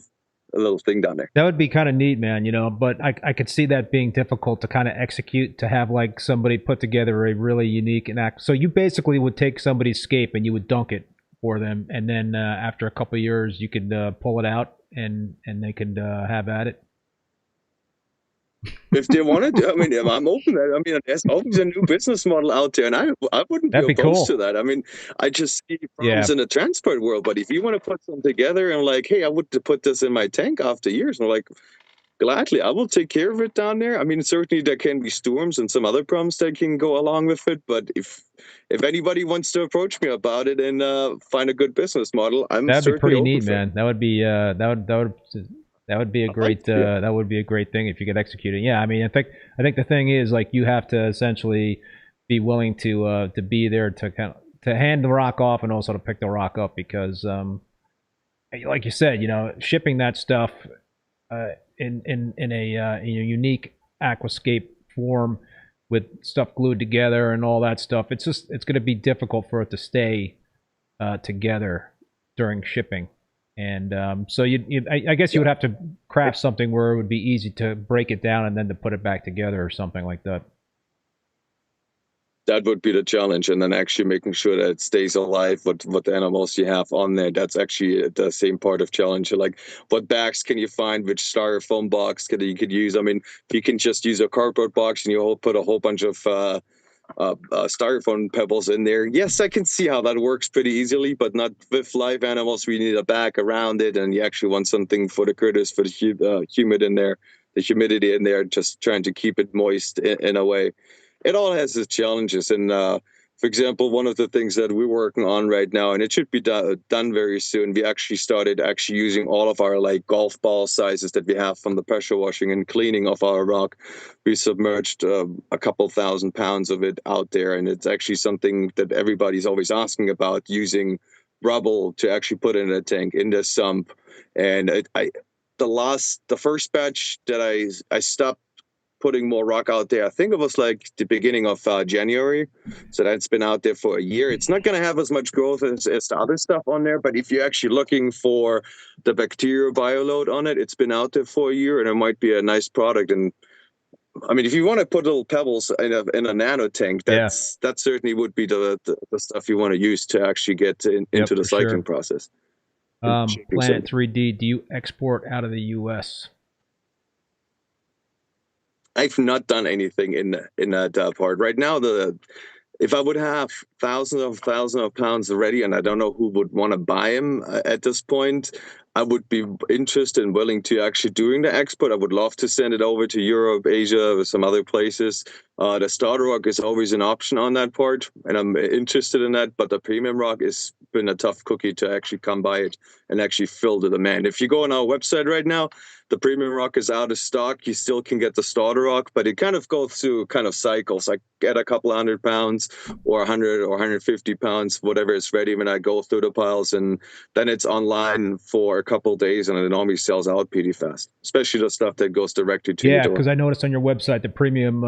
little thing down there. That would be kind of neat, man, you know, but I could see that being difficult to kind of execute, to have like somebody put together a really unique so you basically would take somebody's scape and you would dunk it for them, and then after a couple of years you could pull it out and they could have at it. If they wanted to, I mean, I'm open. I mean, there's always a new business model out there, and I wouldn't be opposed to that. I mean, I just see problems in the transport world. But if you want to put something together and like, hey, I would put this in my tank after years, and like, gladly, I will take care of it down there. I mean, certainly there can be storms and some other problems that can go along with it. But if anybody wants to approach me about it and find a good business model, that'd be pretty neat, man. That would be that would be a great that would be a great thing if you could execute it. Yeah, I mean, I think the thing is, like, you have to essentially be willing to be there to hand the rock off and also to pick the rock up, because like you said, shipping that stuff in a unique aquascape form with stuff glued together and all that stuff, it's going to be difficult for it to stay together during shipping. And so I guess you would have to craft something where it would be easy to break it down and then to put it back together or something like that. That would be the challenge, and then actually making sure that it stays alive. What the animals you have on there, that's actually the same part of challenge. Like, what bags can you find? Which styrofoam box you could use? I mean, if you can just use a cardboard box and you put a whole bunch of styrofoam pebbles in there, yes, I can see how that works pretty easily, but not with live animals. We need a bag around it, and you actually want something for the critters, for the humidity in there, just trying to keep it moist in a way. It all has its challenges. And for example, one of the things that we're working on right now, and it should be done very soon, we actually started using all of our like golf ball sizes that we have from the pressure washing and cleaning of our rock. We submerged a couple 1,000 pounds of it out there, and it's actually something that everybody's always asking about, using rubble to actually put in a tank, in the sump. And the first batch that I stopped putting more rock out there, I think it was like the beginning of January. So that's been out there for a year. It's not going to have as much growth as the other stuff on there, but if you're actually looking for the bacterial bioload on it, it's been out there for a year, and it might be a nice product. And I mean, if you want to put little pebbles in a nano tank, that certainly would be the stuff you want to use to actually get into the cycling process. Planet 3D, do you export out of the U.S.? I've not done anything in that part right now. If I would have thousands of pounds ready, and I don't know who would want to buy them at this point, I would be interested and willing to actually doing the export. I would love to send it over to Europe, Asia, or some other places. The starter rock is always an option on that part, and I'm interested in that. But the premium rock has been a tough cookie to actually come by it and actually fill the demand. If you go on our website right now, the premium rock is out of stock. You still can get the starter rock, but it kind of goes through kind of cycles. I get a couple 100 pounds or 100 or 150 pounds, whatever is ready when I go through the piles, and then it's online for a couple of days, and it normally sells out pretty fast, especially the stuff that goes directly to your door. Yeah, because I noticed on your website the premium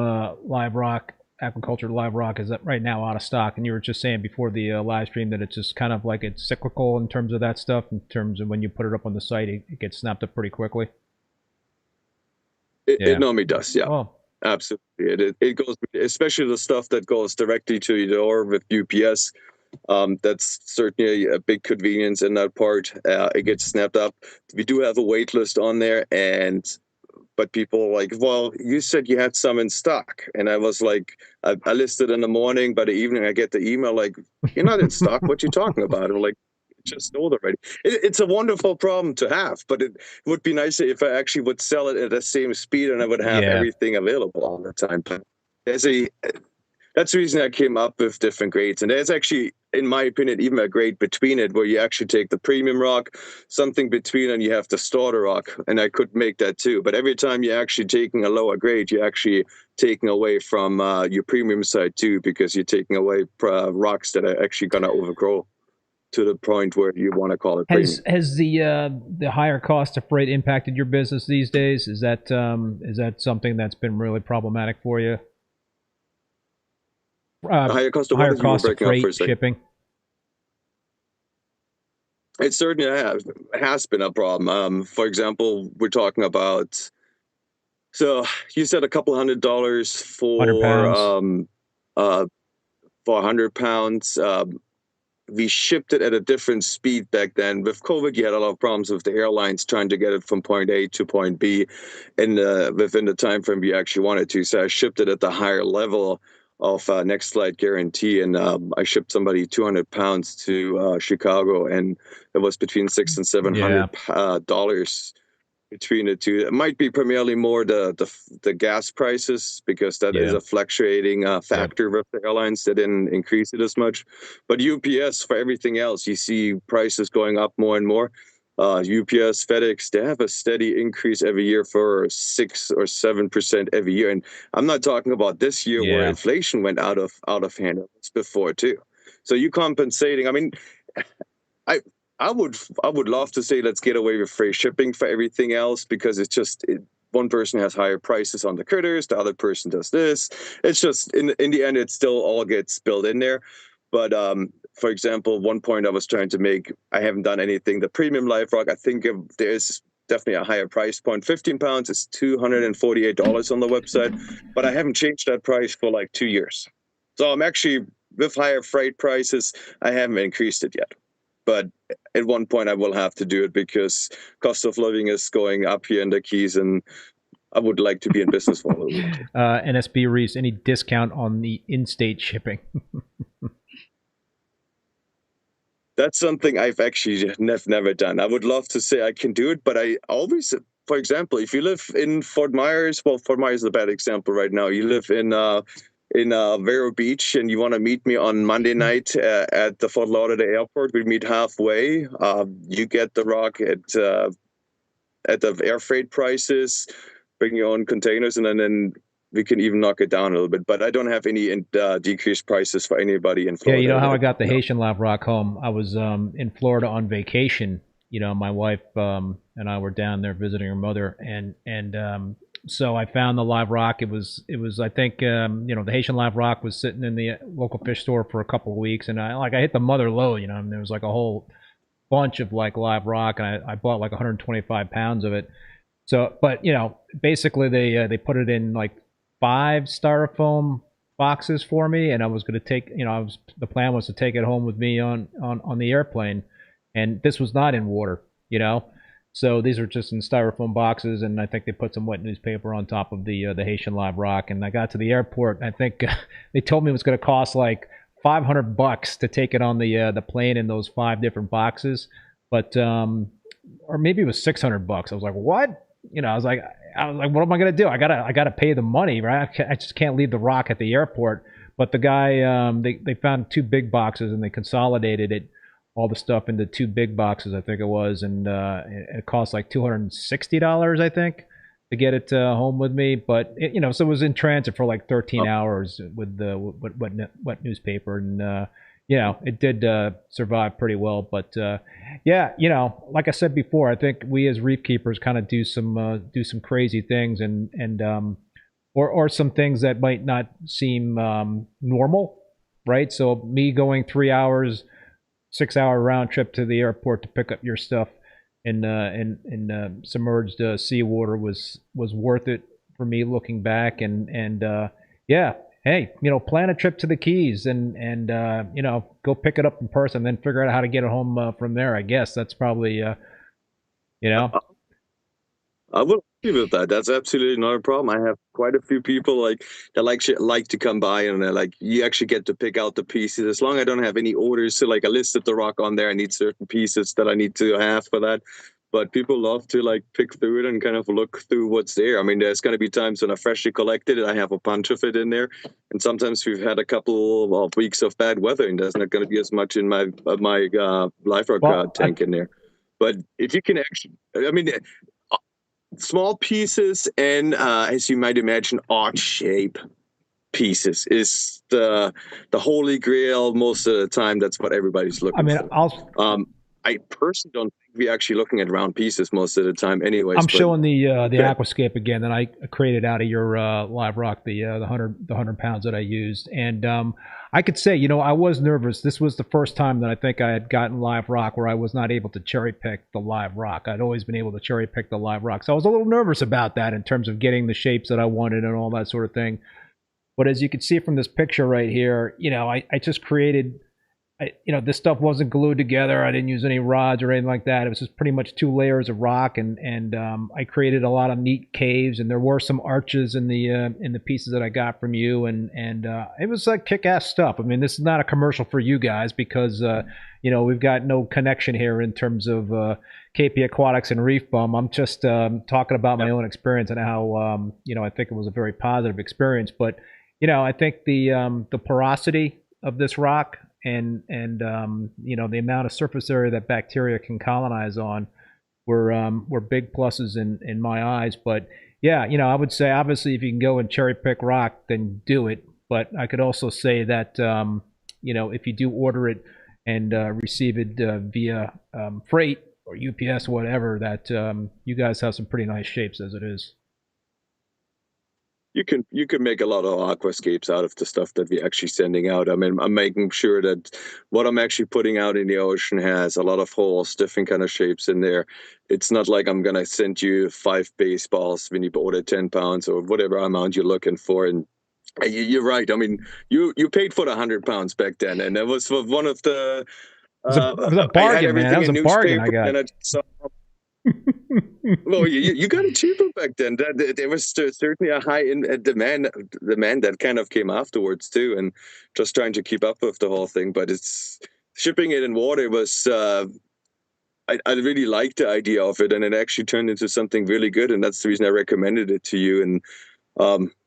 live rock, aqua-cultured live rock, is right now out of stock, and you were just saying before the live stream that it's just kind of like it's cyclical in terms of that stuff, in terms of when you put it up on the site, it gets snapped up pretty quickly. It normally does, yeah. Oh. Absolutely. It goes, especially the stuff that goes directly to your door with UPS. That's certainly a big convenience in that part. It gets snapped up. We do have a wait list on there, but people are like, well, you said you had some in stock. And I was like, I listed in the morning, by the evening I get the email like, you're not in stock, what you talking about? I'm like, just sold already. It's a wonderful problem to have, but it would be nicer if I actually would sell it at the same speed and I would have everything available all the time. But that's the reason I came up with different grades. And there's actually, in my opinion, even a grade between it where you actually take the premium rock, something between, and you have the starter rock. And I could make that too. But every time you're actually taking a lower grade, you're actually taking away from your premium side too, because you're taking away rocks that are actually going to overgrow to the point where you want to call it premium. Has the higher cost of freight impacted your business these days? Is that something that's been really problematic for you? Higher cost of freight, shipping. It certainly has been a problem. For example, we're talking about. So you said a couple $100 for 100 pounds. We shipped it at a different speed back then. With COVID, you had a lot of problems with the airlines trying to get it from point A to point B within the time frame we actually wanted to. So I shipped it at the higher level of next flight guarantee, and I shipped somebody 200 pounds to Chicago, and it was between $600 and $700 between the two. It might be primarily more the gas prices, because that is a fluctuating factor with the airlines that didn't increase it as much. But UPS, for everything else, you see prices going up more and more. UPS, FedEx, they have a steady increase every year for 6 or 7% every year. And I'm not talking about this year where inflation went out of hand. It's before too. So you compensating. I mean, I would love to say let's get away with free shipping for everything else, because it's just one person has higher prices on the critters, the other person does this. It's just in the end, it still all gets built in there. But for example, one point I was trying to make, I haven't done anything. The premium live rock, I think there's definitely a higher price point. 15 pounds is $248 on the website, but I haven't changed that price for like 2 years. So I'm actually, with higher freight prices, I haven't increased it yet. But at one point I will have to do it, because cost of living is going up here in the Keys, and I would like to be in business for a little bit. NSB Reefs, any discount on the in-state shipping? That's something I've actually never done. I would love to say I can do it, but I always, for example, if you live in Fort Myers, well, Fort Myers is a bad example right now. You live in Vero Beach, and you want to meet me on Monday night at the Fort Lauderdale airport. We meet halfway. You get the rock at the air freight prices, bring your own containers, and then we can even knock it down a little bit. But I don't have any decreased prices for anybody in Florida. Yeah, you know how I got the Haitian live rock home? I was in Florida on vacation. You know, my wife and I were down there visiting her mother, and so I found the live rock. It was I think the Haitian live rock was sitting in the local fish store for a couple of weeks, and I hit the mother load, and there was like a whole bunch of like live rock, and I bought like 125 pounds of it. So, but basically they put it in like 5 styrofoam boxes for me, and I was going to take, the plan was to take it home with me on the airplane, and this was not in water, So these are just in styrofoam boxes, and I think they put some wet newspaper on top of the Haitian live rock. And I got to the airport, and I think they told me it was going to cost like $500 to take it on the plane in those 5 different boxes, but or maybe it was $600. I was like, what? I was like, what am I going to do? I gotta pay the money, right? I just can't leave the rock at the airport. But the guy, they found 2 big boxes, and they consolidated it, all the stuff, into 2 big boxes, I think it was, and it cost like $260, I think, to get it home with me. But so it was in transit for like 13 hours with the wet newspaper, and it did survive pretty well. But like I said before, I think we as reef keepers kind of do some crazy things, and or some things that might not seem normal, right? So me going 3 hours, 6-hour round trip to the airport to pick up your stuff in submerged seawater was worth it for me, looking back. And hey, plan a trip to the Keys and go pick it up in person, then figure out how to get it home from there. I guess that's probably I will agree with that. That's absolutely not a problem. I have quite a few people that like to come by, and they're like, you actually get to pick out the pieces. As long as I don't have any orders, so like I listed the rock on there, I need certain pieces that I need to have for that. But people love to pick through it and kind of look through what's there. I mean, there's going to be times when I freshly collected it, I have a bunch of it in there, and sometimes we've had a couple of weeks of bad weather, and there's not going to be as much in my live rock tank in there. But if you can actually, I mean, small pieces and as you might imagine, odd shape pieces is the holy grail most of the time. That's what everybody's looking for. I personally don't think we're actually looking at round pieces most of the time anyways. I'm showing the Aquascape again that I created out of your live rock, the 100 pounds that I used. And I could say, I was nervous. This was the first time that I think I had gotten live rock where I was not able to cherry pick the live rock. I'd always been able to cherry pick the live rock. So I was a little nervous about that in terms of getting the shapes that I wanted and all that sort of thing. But as you can see from this picture right here, I just created, this stuff wasn't glued together. I didn't use any rods or anything like that. It was just pretty much 2 layers of rock, and I created a lot of neat caves, and there were some arches in the pieces that I got from you, and it was like kick-ass stuff. I mean, this is not a commercial for you guys, because we've got no connection here in terms of KP Aquatics and ReefBum. I'm just talking about my own experience and how I think it was a very positive experience. But I think the porosity of this rock and the amount of surface area that bacteria can colonize on were big pluses in my eyes. But yeah, I would say obviously if you can go and cherry pick rock, then do it. But I could also say that if you do order it and receive it via freight or UPS, whatever, that you guys have some pretty nice shapes as it is. You can make a lot of aquascapes out of the stuff that we're actually sending out. I mean, I'm making sure that what I'm actually putting out in the ocean has a lot of holes, different kind of shapes in there. It's not like I'm gonna send you 5 baseballs when you order 10 pounds or whatever amount you're looking for. And you're right. I mean, you paid for the 100 pounds back then, and that was for one of the. It was a bargain, man. That was a bargain I got. And I saw, well, you got it cheaper back then. There was certainly a high demand that kind of came afterwards too, and just trying to keep up with the whole thing. But it's shipping it in water was. I really liked the idea of it, and it actually turned into something really good, and that's the reason I recommended it to you. And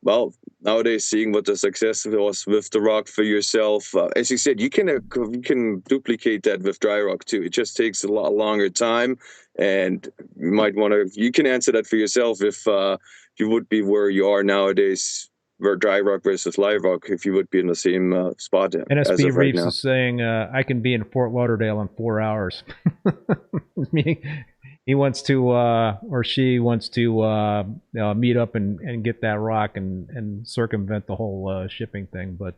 well, nowadays, seeing what the success was with the rock for yourself, as you said, you can duplicate that with dry rock too. It just takes a lot longer time, and you can answer that for yourself if you would be where you are nowadays, where dry rock versus live rock, if you would be in the same spot. NSB Reefs is saying I can be in Fort Lauderdale in 4 hours. Meaning he wants to, or she wants to meet up and get that rock and circumvent the whole shipping thing. But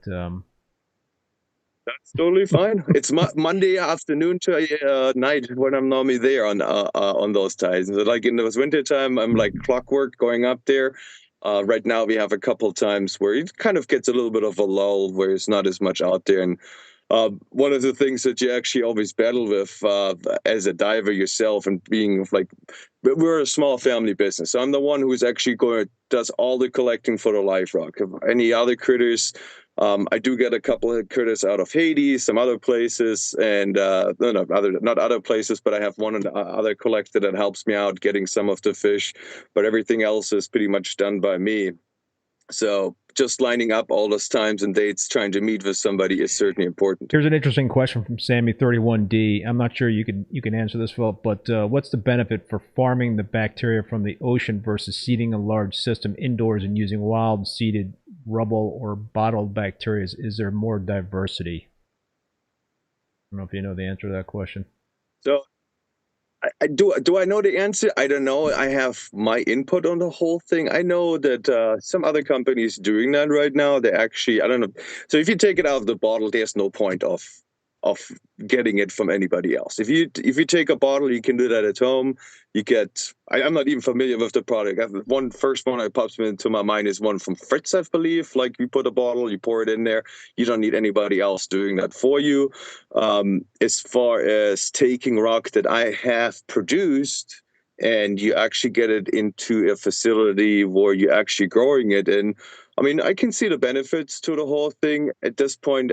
that's totally fine. It's Monday afternoon to night when I'm normally there on those tides. Like in the winter time, I'm like clockwork going up there. Right now, we have a couple times where it kind of gets a little bit of a lull, where it's not as much out there. And one of the things that you actually always battle with as a diver yourself, and being like, we're a small family business. So I'm the one who's actually does all the collecting for the live rock. Any other critters, I do get a couple of critters out of Halides, some other places, and not other places, but I have one other collector that helps me out getting some of the fish. But everything else is pretty much done by me. So just lining up all those times and dates, trying to meet with somebody is certainly important. Here's an interesting question from Sammy31D. I'm not sure you can answer this, Philip, but what's the benefit for farming the bacteria from the ocean versus seeding a large system indoors and using wild seeded rubble or bottled bacteria? Is there more diversity? I don't know if you know the answer to that question. So do I know the answer? I don't know. I have my input on the whole thing. I know that some other companies doing that right now. They actually, I don't know. So if you take it out of the bottle, there's no point of getting it from anybody else. If you take a bottle, you can do that at home. You get. I'm not even familiar with the product. First one that pops into my mind is one from Fritz, I believe. Like you put a bottle, you pour it in there. You don't need anybody else doing that for you. As far as taking rock that I have produced, and you actually get it into a facility where you're actually growing it, and I mean, I can see the benefits to the whole thing. At this point,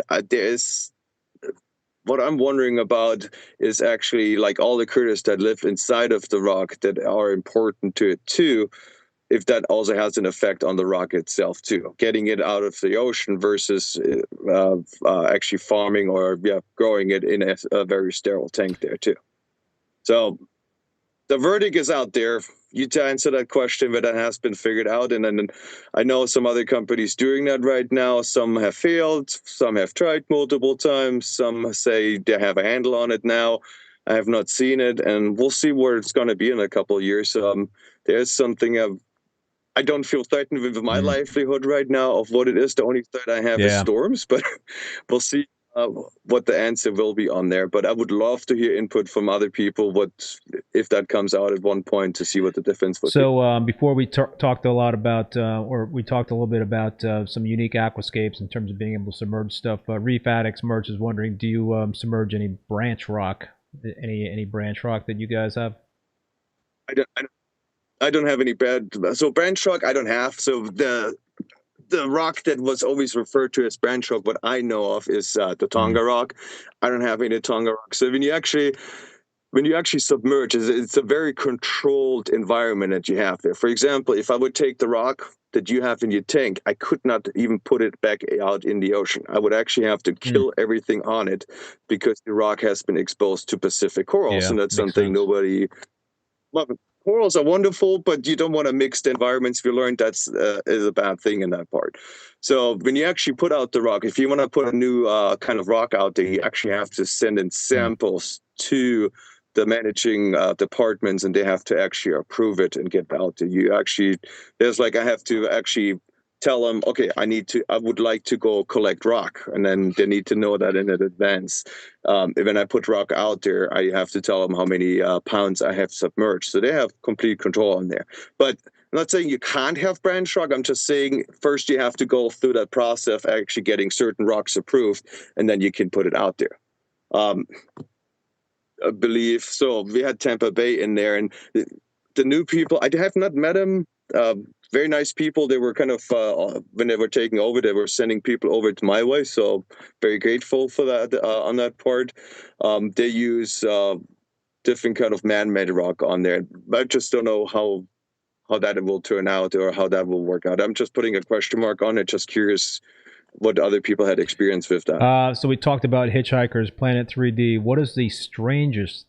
what I'm wondering about is actually like all the critters that live inside of the rock that are important to it too, if that also has an effect on the rock itself too, getting it out of the ocean versus actually farming or growing it in a very sterile tank there too. So the verdict is out there. You to answer that question, but that has been figured out. And then I know some other companies doing that right now. Some have failed. Some have tried multiple times. Some say they have a handle on it now. I have not seen it, and we'll see where it's going to be in a couple of years. There's something I don't feel threatened with my livelihood right now of what it is. The only threat I have is storms, but we'll see what the answer will be on there. But I would love to hear input from other people, if that comes out at one point, to see what the difference would be. So before we talked a lot about, or we talked a little bit about some unique aquascapes in terms of being able to submerge stuff. Reef Addicts Merch is wondering, do you submerge any branch rock? Any branch rock that you guys have? I don't have any so branch rock I don't have. So the rock that was always referred to as branch rock, what I know of is the Tonga rock. I don't have any Tonga rock. So when you actually submerge, it's a very controlled environment that you have there. For example, if I would take the rock that you have in your tank, I could not even put it back out in the ocean. I would actually have to kill everything on it because the rock has been exposed to Pacific corals, and that's something nobody. Well, corals are wonderful, but you don't want to mix the environments. We learned that's is a bad thing in that part. So when you actually put out the rock, if you want to put a new kind of rock out there, you actually have to send in samples to the managing departments, and they have to actually approve it and get out there. You actually, there's like, I have to actually tell them, okay, I would like to go collect rock, and then they need to know that in advance. When I put rock out there, I have to tell them how many pounds I have submerged, so they have complete control on there. But I'm not saying you can't have branch rock. I'm just saying first you have to go through that process of actually getting certain rocks approved, and then you can put it out there. I believe so. We had Tampa Bay in there, and the new people, I have not met them. Very nice people. They were kind of, when they were taking over, they were sending people over to my way. So very grateful for that on that part. They use different kind of man-made rock on there. I just don't know how that will turn out or how that will work out. I'm just putting a question mark on it. Just curious what other people had experience with that. So we talked about Hitchhiker's Planet 3D. What is the strangest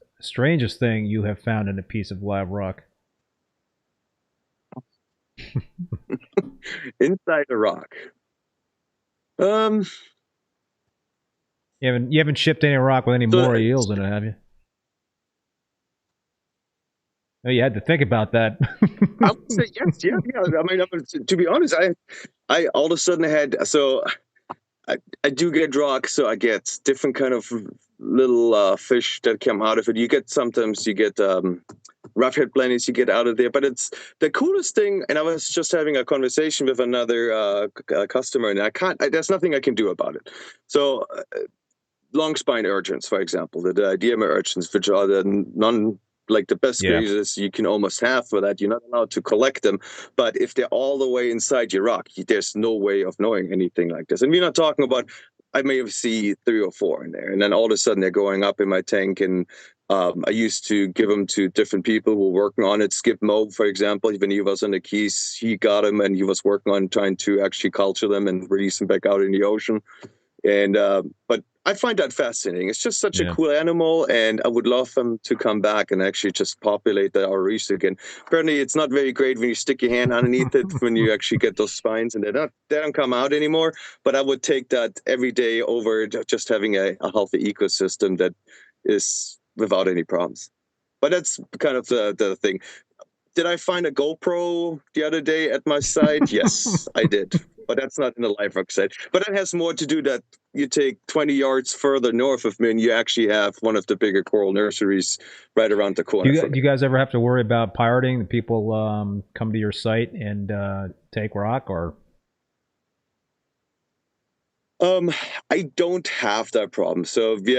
thing you have found in a piece of live rock? Inside a rock. You haven't shipped any rock with any moray eels in it, have you? Oh, you had to think about that. I would say yes, yeah. I mean, to be honest, I all of a sudden I do get rock, so I get different kind of little fish that come out of it. Sometimes you get roughhead blennies you get out of there, but it's the coolest thing. And I was just having a conversation with another customer, and there's nothing I can do about it. So long spine urchins, for example, the diema urchins, which are the like the best grazers you can almost have for that. You're not allowed to collect them, but if they're all the way inside your rock, there's no way of knowing anything like this. And we're not talking about, I may see 3 or 4 in there, and then all of a sudden they're going up in my tank. And I used to give them to different people who were working on it. Skip Mo, for example, when he was on the Keys, he got them, and he was working on trying to actually culture them and release them back out in the ocean. And but I find that fascinating. It's just such a cool animal, and I would love them to come back and actually just populate our reefs again. Apparently, it's not very great when you stick your hand underneath it when you actually get those spines, and they don't come out anymore. But I would take that every day over just having a healthy ecosystem that is without any problems. But that's kind of the thing. Did I find a GoPro the other day at my site? Yes, I did. But that's not in the live rock site. But it has more to do that you take 20 yards further north of me, and you actually have one of the bigger coral nurseries right around the corner. Do you guys ever have to worry about pirating? The people come to your site and take rock, or? I don't have that problem. So we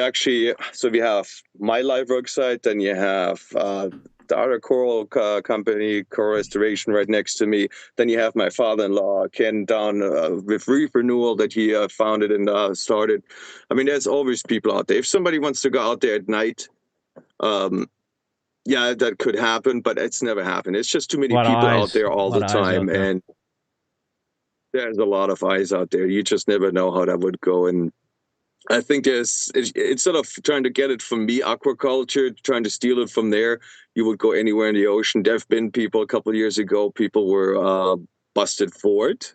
have my live rock site, then you have the other coral company, Coral Restoration, right next to me. Then you have my father-in-law, Ken, down with Reef Renewal that he founded and started. I mean, there's always people out there. If somebody wants to go out there at night, yeah, that could happen, but it's never happened. It's just too many people out there all the time, and there's a lot of eyes out there. You just never know how that would go. And I think instead of trying to get it from me, aquaculture, trying to steal it from there, you would go anywhere in the ocean. There have been people a couple of years ago, people were busted for it.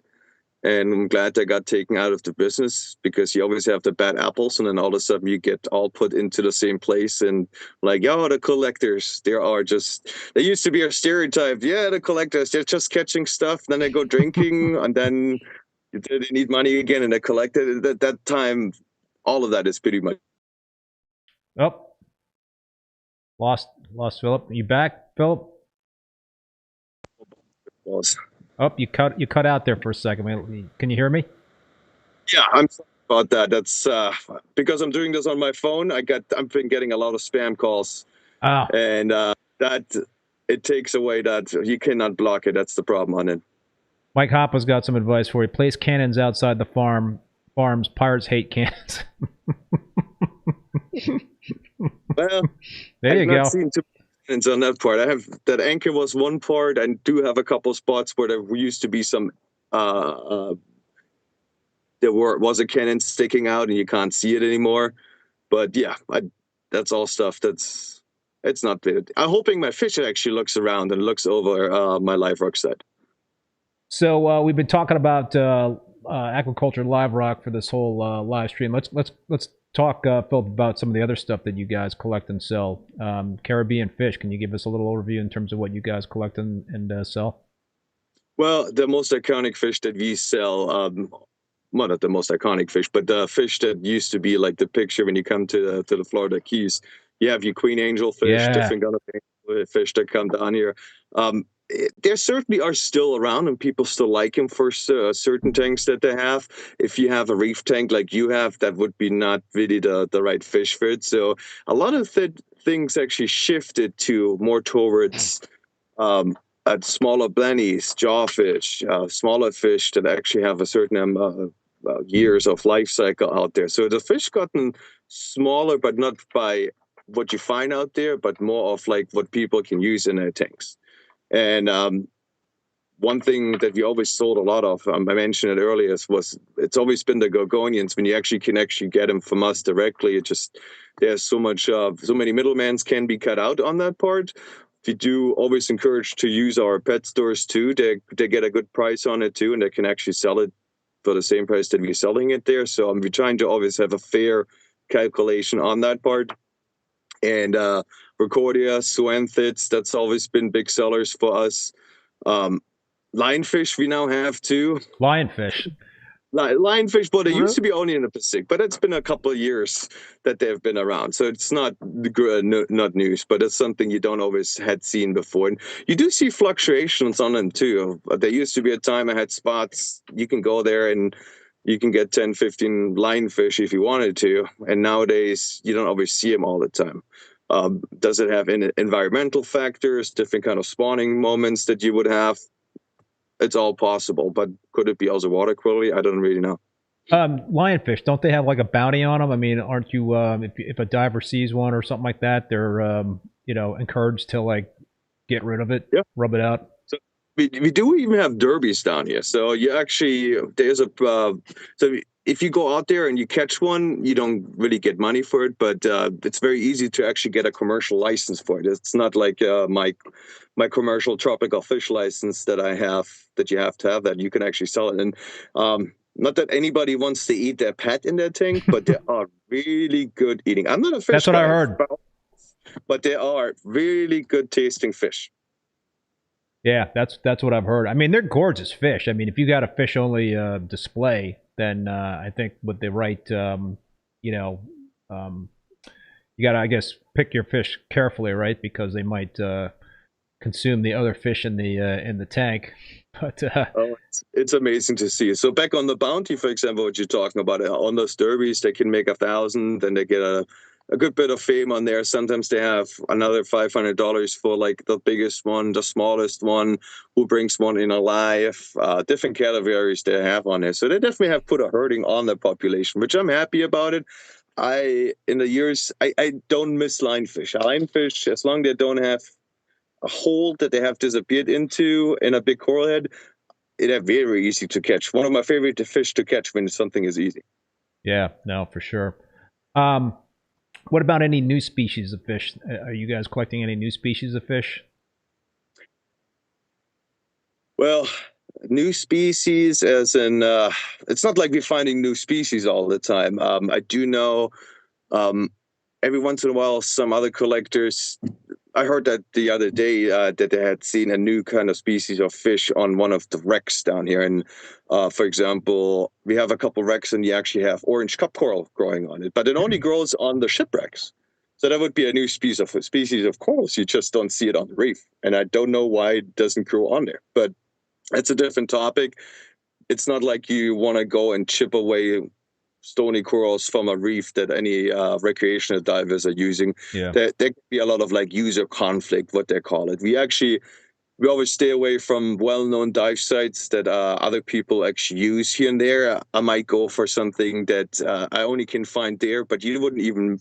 And I'm glad they got taken out of the business, because you always have the bad apples, and then all of a sudden you get all put into the same place. And like, the collectors, they used to be a stereotype. Yeah, the collectors, they're just catching stuff. Then they go drinking, and then they need money again, and they collect it. At that time, all of that is pretty much. Oh, lost Philip. Are you back, Philip? Oh, you cut out there for a second. Can you hear me? Yeah, I'm sorry about that. That's because I'm doing this on my phone. I've been getting a lot of spam calls, and that it takes away that you cannot block it. That's the problem on it. Mike Hoppa's got some advice for you. Place cannons outside the farms. Pirates hate cannons. Well, there you go. On that part, I have that anchor was one part. I do have a couple spots where there used to be some there was a cannon sticking out, and you can't see it anymore. But yeah, that's all stuff it's not bad. I'm hoping my fish actually looks around and looks over my live rock set. So we've been talking about aquaculture live rock for this whole live stream. Let's talk, Philip, about some of the other stuff that you guys collect and sell. Caribbean fish. Can you give us a little overview in terms of what you guys collect and sell? Well, the most iconic fish that we sell, well, not the most iconic fish, but the fish that used to be like the picture when you come to the Florida Keys. You have your queen angel fish, different kind of fish that come down here. There certainly are still around, and people still like them for certain tanks that they have. If you have a reef tank like you have, that would be not really the right fish for it. So a lot of things actually shifted to more towards smaller blennies, jawfish, smaller fish that actually have a certain years of life cycle out there. So the fish gotten smaller, but not by what you find out there, but more of like what people can use in their tanks. And one thing that we always sold a lot of, I mentioned it earlier, was it's always been the Gorgonians. When you actually can get them from us directly, it just, there's so many middlemans can be cut out on that part. We do always encourage to use our pet stores too. They get a good price on it too, and they can actually sell it for the same price that we're selling it there. So we're trying to always have a fair calculation on that part. And Rorquodia, Zoanthids, that's always been big sellers for us. Lionfish we now have too. Lionfish. Lionfish, but they used to be only in the Pacific, but it's been a couple of years that they've been around. So it's not news, but it's something you don't always had seen before. And you do see fluctuations on them too. There used to be a time I had spots. You can go there and you can get 10, 15 lionfish if you wanted to. And nowadays, you don't always see them all the time. Does it have environmental factors, different kind of spawning moments that you would have? It's all possible, but could it be also water quality? I don't really know. Lionfish, don't they have like a bounty on them? I mean, aren't you, if a diver sees one or something like that, they're, encouraged to like get rid of it, rub it out? So we do even have derbies down here. So you actually, there's so if you go out there and you catch one, you don't really get money for it, but it's very easy to actually get a commercial license for it. It's not like my commercial tropical fish license that I have, that you have to have, that you can actually sell it. And not that anybody wants to eat their pet in their tank, but they are really good eating. I'm not a fish That's what guy, I heard. but they are really good tasting fish. Yeah, that's what I've heard. I mean, they're gorgeous fish. I mean, if you got a fish only display, then I think with the right, you got to, I guess, pick your fish carefully, right? Because they might consume the other fish in the tank. But it's amazing to see. So back on the bounty, for example, what you're talking about, on those derbies, they can make 1,000, then they get a good bit of fame on there. Sometimes they have another $500 for like the biggest one, the smallest one, who brings one in alive, different categories they have on there. So they definitely have put a hurting on the population, which I'm happy about it. I don't miss lionfish. Lionfish, as long as they don't have a hole that they have disappeared into in a big coral head, it's very easy to catch. One of my favorite fish to catch when something is easy. Yeah, no, for sure. What about any new species of fish? Are you guys collecting any new species of fish? Well, new species, as in, it's not like we're finding new species all the time. I do know every once in a while some other collectors, I heard that the other day that they had seen a new kind of species of fish on one of the wrecks down here. And for example, we have a couple wrecks and you actually have orange cup coral growing on it, but it only grows on the shipwrecks. So that would be a new species of corals. You just don't see it on the reef. And I don't know why it doesn't grow on there, but it's a different topic. It's not like you want to go and chip away stony corals from a reef that any recreational divers are using. Yeah. There could be a lot of like user conflict, what they call it. We always stay away from well-known dive sites that other people actually use here and there. I might go for something that I only can find there, but you wouldn't even,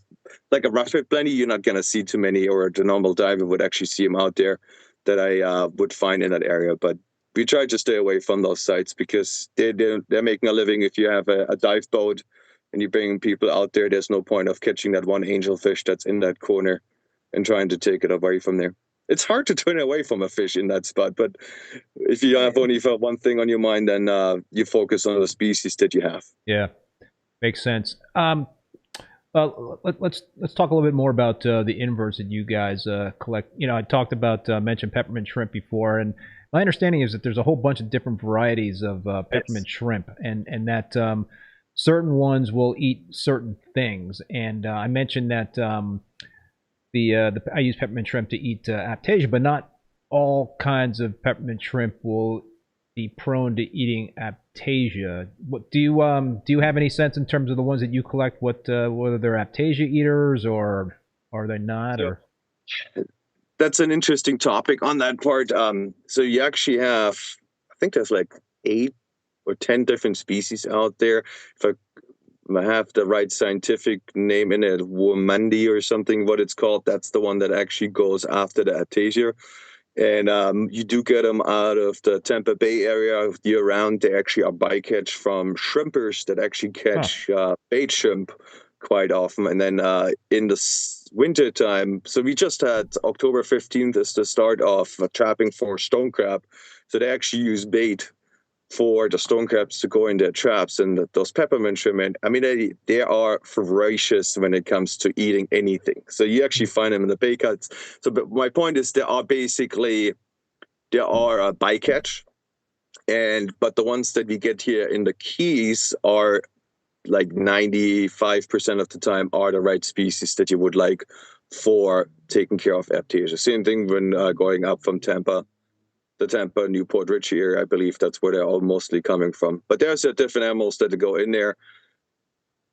like a roughead blenny, you're not going to see too many, or the normal diver would actually see them out there that I would find in that area. But we try to stay away from those sites because they're making a living. If you have a dive boat and you bring people out there, there's no point of catching that one angelfish that's in that corner and trying to take it away from there. It's hard to turn away from a fish in that spot, but if you have only one thing on your mind, then you focus on the species that you have. Yeah, makes sense. Let's talk a little bit more about the inverts that you guys collect. You know, I talked about mentioned peppermint shrimp before, and my understanding is that there's a whole bunch of different varieties of peppermint shrimp, and that certain ones will eat certain things. And I mentioned that I use peppermint shrimp to eat Aiptasia, but not all kinds of peppermint shrimp will be prone to eating Aiptasia. What do you have any sense in terms of the ones that you collect, whether they're Aiptasia eaters or are they not? Or that's an interesting topic on that part. So you actually have, I think there's like 8 or 10 different species out there. If I have the right scientific name in it, Womandi or something, what it's called, that's the one that actually goes after the Aiptasia. And you do get them out of the Tampa Bay area year-round. They actually are bycatch from shrimpers that actually catch bait shrimp quite often. And then in the winter time, so we just had October 15th is the start of trapping for stone crab. So they actually use bait for the stone crabs to go in their traps, and those peppermint shrimp, I mean, they are voracious when it comes to eating anything. So you actually find them in the bay cuts. So, but my point is, there are a bycatch, but the ones that we get here in the Keys are like 95% of the time are the right species that you would like for taking care of Aiptasia. Same thing when going up from Tampa. The Tampa, Newport Richie area, I believe that's where they're all mostly coming from. But there's different animals that go in there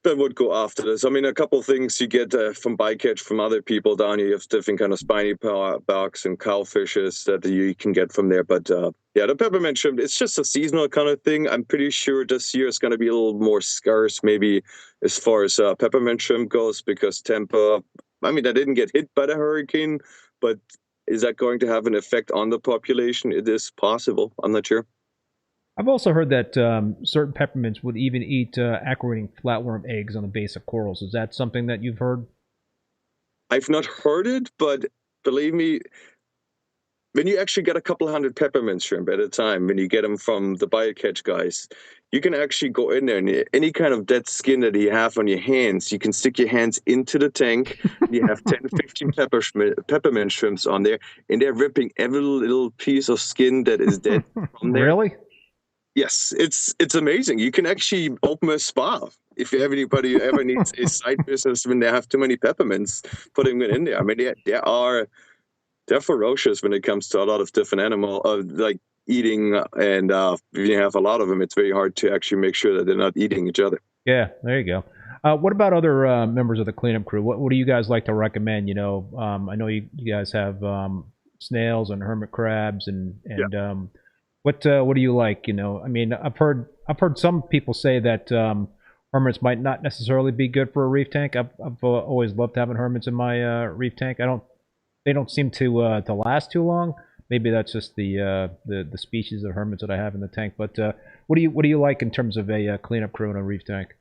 that would go after this. I mean, a couple of things you get from bycatch from other people down here. You have different kind of spiny bugs and cowfishes that you can get from there. But yeah, the peppermint shrimp, it's just a seasonal kind of thing. I'm pretty sure this year is going to be a little more scarce, maybe as far as peppermint shrimp goes, because Tampa, I mean, they didn't get hit by the hurricane, but is that going to have an effect on the population? It is possible. I'm not sure. I've also heard that certain peppermints would even eat aqua-eating flatworm eggs on the base of corals. Is that something that you've heard? I've not heard it, but believe me, when you actually get a couple hundred peppermint shrimp at a time, when you get them from the bycatch guys, you can actually go in there and any kind of dead skin that you have on your hands, you can stick your hands into the tank. You have 10, 15 peppermint shrimps on there, and they're ripping every little piece of skin that is dead from there. Really? Yes, it's amazing. You can actually open a spa if you have anybody who ever needs a side business when they have too many peppermints, putting it in there. I mean, they're ferocious when it comes to a lot of different animal, like eating, and if you have a lot of them, it's very hard to actually make sure that they're not eating each other. Yeah, there you go. What about other members of the cleanup crew? What do you guys like to recommend? You know, I know you guys have snails and hermit crabs, and yeah. What do you like? You know, I mean, I've heard some people say that hermits might not necessarily be good for a reef tank. I've always loved having hermits in my reef tank. They don't seem to last too long. Maybe that's just the species of hermits that I have in the tank. But what do you like in terms of a cleanup crew in a reef tank?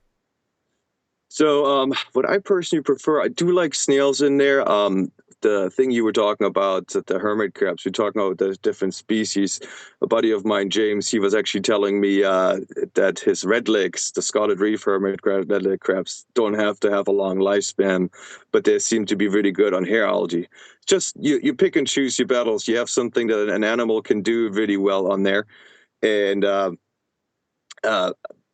So what I personally prefer, I do like snails in there. The thing you were talking about, the hermit crabs, we're talking about the different species. A buddy of mine, James, he was actually telling me that his redlegs, the Scotted Reef hermit redleg crabs, don't have to have a long lifespan, but they seem to be really good on hair algae. Just you pick and choose your battles. You have something that an animal can do really well on there. And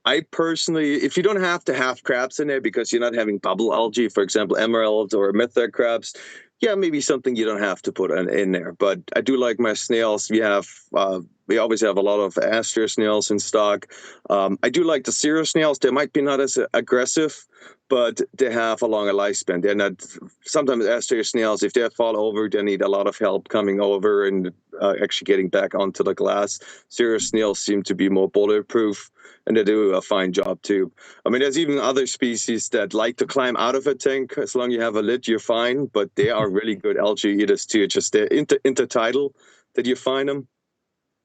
I personally, if you don't have to have crabs in there because you're not having bubble algae, for example, emeralds or mithra crabs, yeah, maybe something you don't have to put in there. But I do like my snails. We always have a lot of aster snails in stock. I do like the cirrus snails. They might be not as aggressive, but they have a longer lifespan. They're not, sometimes aster snails, if they fall over, they need a lot of help coming over and actually getting back onto the glass. Cirrus snails seem to be more bulletproof, and they do a fine job too. I mean, there's even other species that like to climb out of a tank. As long as you have a lid, you're fine, but they are really good algae eaters too. It's just they're intertidal that you find them,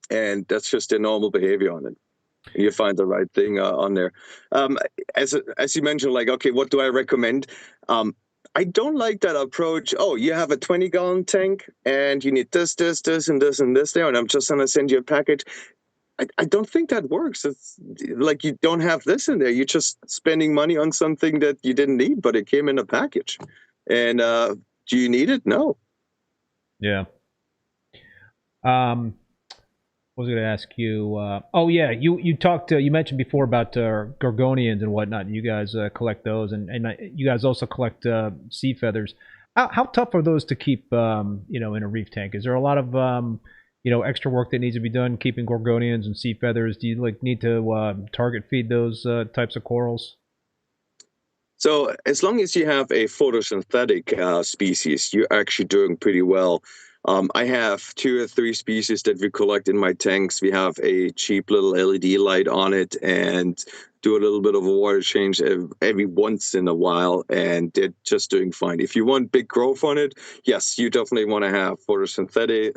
and that's just their normal behavior on it. You find the right thing on there. As you mentioned, like, okay, what do I recommend? I don't like that approach. Oh, you have a 20-gallon tank and you need this, this, this, and this, and this there, and I'm just going to send you a package. I don't think that works. It's like you don't have this in there. You're just spending money on something that you didn't need, but it came in a package. And do you need it? No. Yeah. I was going to ask you. Oh yeah, you talked. You mentioned before about gorgonians and whatnot. You guys collect those, and you guys also collect sea feathers. How tough are those to keep? You know, in a reef tank, is there a lot of you know, extra work that needs to be done keeping gorgonians and sea feathers? Do you like need to target feed those types of corals? So as long as you have a photosynthetic species, you're actually doing pretty well. I have 2 or 3 species that we collect in my tanks. We have a cheap little LED light on it and do a little bit of a water change every once in a while, and they're just doing fine. If you want big growth on it, yes, you definitely want to have photosynthesis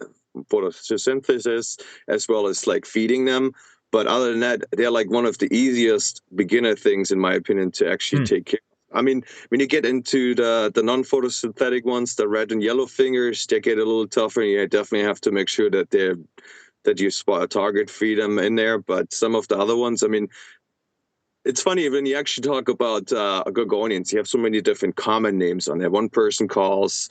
as well as like feeding them. But other than that, they're like one of the easiest beginner things, in my opinion, to actually take care of. I mean, when you get into the non-photosynthetic ones, the red and yellow fingers, they get a little tougher. You definitely have to make sure that you spot a target, feed them in there. But some of the other ones, I mean, it's funny when you actually talk about gorgonians, you have so many different common names on there. One person calls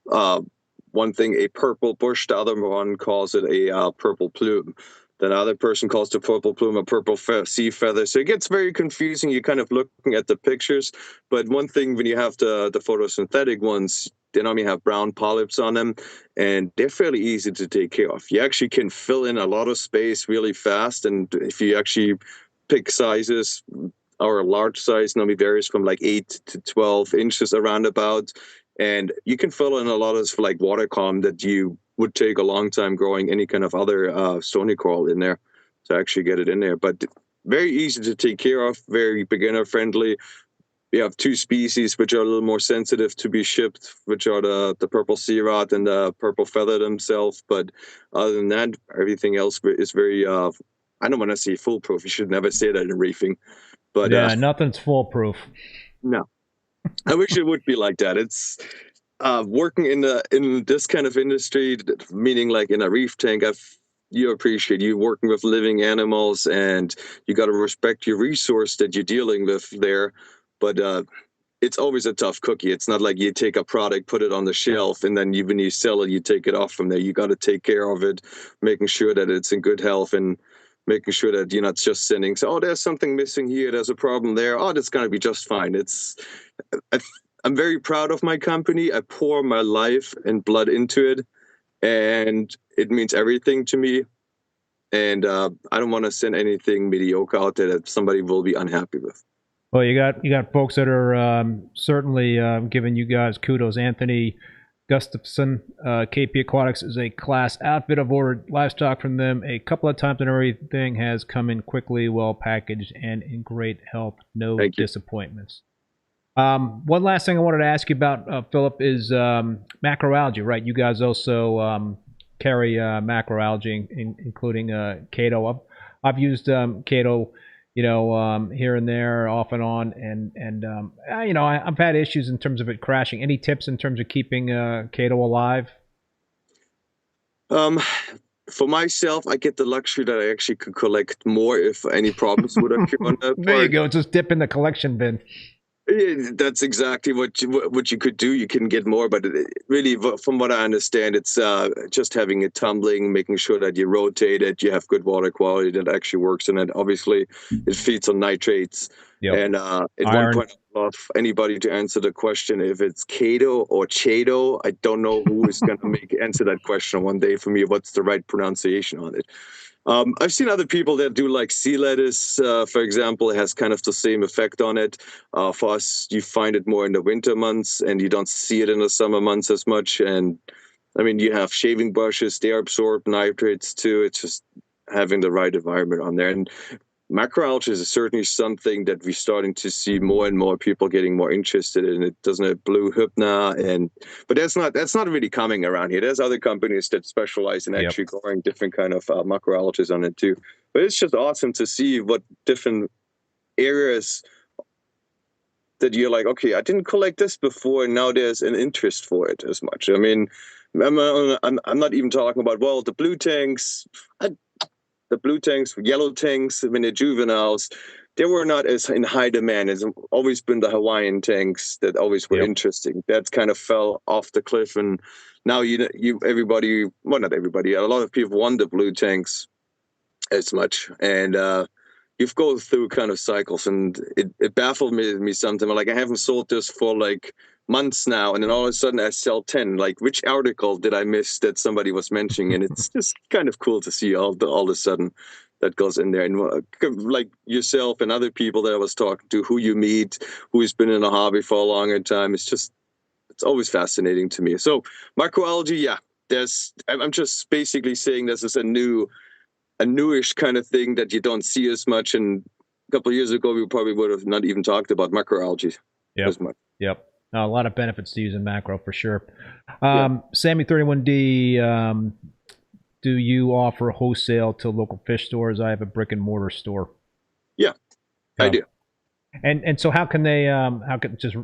one thing a purple bush, the other one calls it a purple plume. Then another person calls the purple plume a purple sea feather. So it gets very confusing. You're kind of looking at the pictures. But one thing, when you have the photosynthetic ones, they normally have brown polyps on them, and they're fairly easy to take care of. You actually can fill in a lot of space really fast. And if you actually pick sizes, our large size normally varies from like 8 to 12 inches around about. And you can fill in a lot of like water column that you would take a long time growing any kind of other stony coral in there to actually get it in there. But very easy to take care of, very beginner friendly. We have 2 species which are a little more sensitive to be shipped, which are the purple sea rod and the purple feather themselves. But other than that, everything else is very, I don't want to say foolproof. You should never say that in reefing. But yeah, nothing's foolproof. No. I wish it would be like that. It's working in this kind of industry, meaning like in a reef tank. You appreciate you working with living animals, and you got to respect your resource that you're dealing with there. But it's always a tough cookie. It's not like you take a product, put it on the shelf, and then when you sell it, you take it off from there. You got to take care of it, making sure that it's in good health and making sure that you're not just sending, so, oh, there's something missing here, there's a problem there, oh, that's going to be just fine. I'm very proud of my company. I pour my life and blood into it, and it means everything to me. And I don't want to send anything mediocre out there that somebody will be unhappy with. Well, you got folks that are certainly giving you guys kudos. Anthony Gustafson, KP Aquatics is a class outfit. I've ordered livestock from them a couple of times, and everything has come in quickly, well packaged, and in great health. No disappointments. One last thing I wanted to ask you about, Philip, is macroalgae, right? You guys also carry macroalgae, including Chaeto. I've used Chaeto, you know, here and there, off and on, and you know, I've had issues in terms of it crashing. Any tips in terms of keeping Chaeto alive? For myself, I get the luxury that I actually could collect more if any problems would occur on that part. There you go, just dip in the collection bin. That's exactly what you could do. You can get more, but really, from what I understand, it's just having it tumbling, making sure that you rotate it, you have good water quality that actually works in it. Obviously, it feeds on nitrates. Yep. And at one point, I'd love anybody to answer the question if it's Chaeto or Chaeto. I don't know who is going to answer that question one day for me. What's the right pronunciation on it? I've seen other people that do like sea lettuce, for example. It has kind of the same effect on it. For us, you find it more in the winter months, and you don't see it in the summer months as much. And I mean, you have shaving brushes, they absorb nitrates too. It's just having the right environment on there. And macroalgae is certainly something that we're starting to see more and more people getting more interested in. It doesn't have blue hypna, but that's not really coming around here. There's other companies that specialize in actually growing different kind of macroalgae on it too. But it's just awesome to see what different areas that you're like, okay, I didn't collect this before, and now there's an interest for it as much. I mean, I'm not even talking about, well, the blue tanks, yellow tanks, when they're juveniles, they were not as in high demand. It's always been the Hawaiian tanks that always were interesting. That kind of fell off the cliff, and now everybody, well, not everybody, a lot of people want the blue tanks as much, and you've gone through kind of cycles, and it baffled me sometimes. Like, I haven't sold this for like months now, and then all of a sudden I sell 10. Like, which article did I miss that somebody was mentioning? And it's just kind of cool to see all of a sudden that goes in there. And like yourself and other people that I was talking to, who you meet, who's been in the hobby for a longer time, it's always fascinating to me. So microalgae, yeah, I'm just basically saying this is a newish kind of thing that you don't see as much. And a couple of years ago, we probably would have not even talked about macroalgae as much. Yep. A lot of benefits to using macro for sure. Sammy31D, do you offer wholesale to local fish stores? I have a brick and mortar store. Yeah, I do. And so how can they just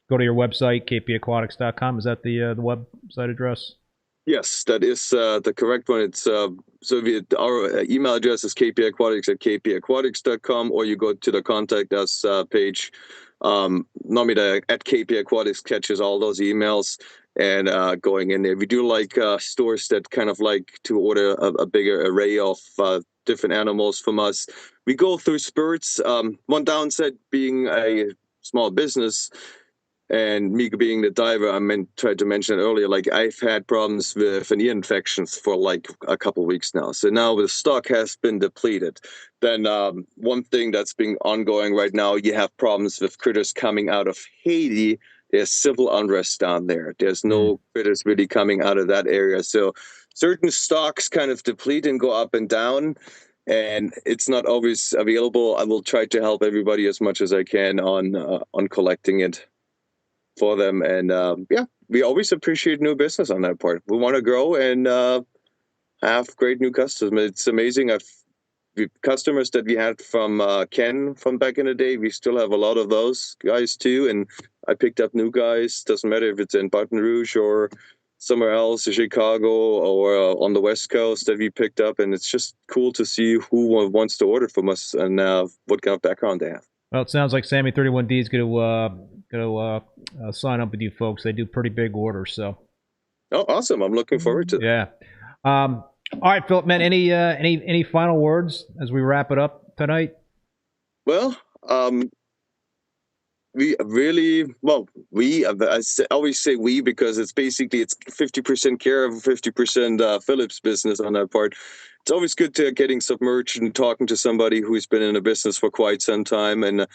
go to your website, kpaquatics.com? Is that the website address? Yes, that is the correct one. It's our email address is kpaquatics@kpaquatics.com, or you go to the contact us page. Normally the @KP Aquatics catches all those emails, and going in there. We do like stores that kind of like to order a bigger array of different animals from us. We go through spurts. One downside being a small business, and me being the diver, tried to mention it earlier, like I've had problems with ear infections for like a couple of weeks now. So now the stock has been depleted. Then one thing that's been ongoing right now, you have problems with critters coming out of Haiti. There's civil unrest down there. There's no critters really coming out of that area. So certain stocks kind of deplete and go up and down, and it's not always available. I will try to help everybody as much as I can on collecting it for them. And we always appreciate new business on that part. We want to grow and have great new customers. It's amazing. The customers that we had from Ken from back in the day, we still have a lot of those guys too. And I picked up new guys. Doesn't matter if it's in Baton Rouge or somewhere else, Chicago, or on the West Coast that we picked up. And it's just cool to see who wants to order from us and what kind of background they have. Well, it sounds like Sammy31D is going to sign up with you folks. They do pretty big orders, so. Oh, awesome! I'm looking forward to that. Yeah. All right, Philip, man. Any final words as we wrap it up tonight? Well, we really I always say we because it's 50% care of 50% Philip's business on that part. It's always good to getting submerged and talking to somebody who's been in the business for quite some time. And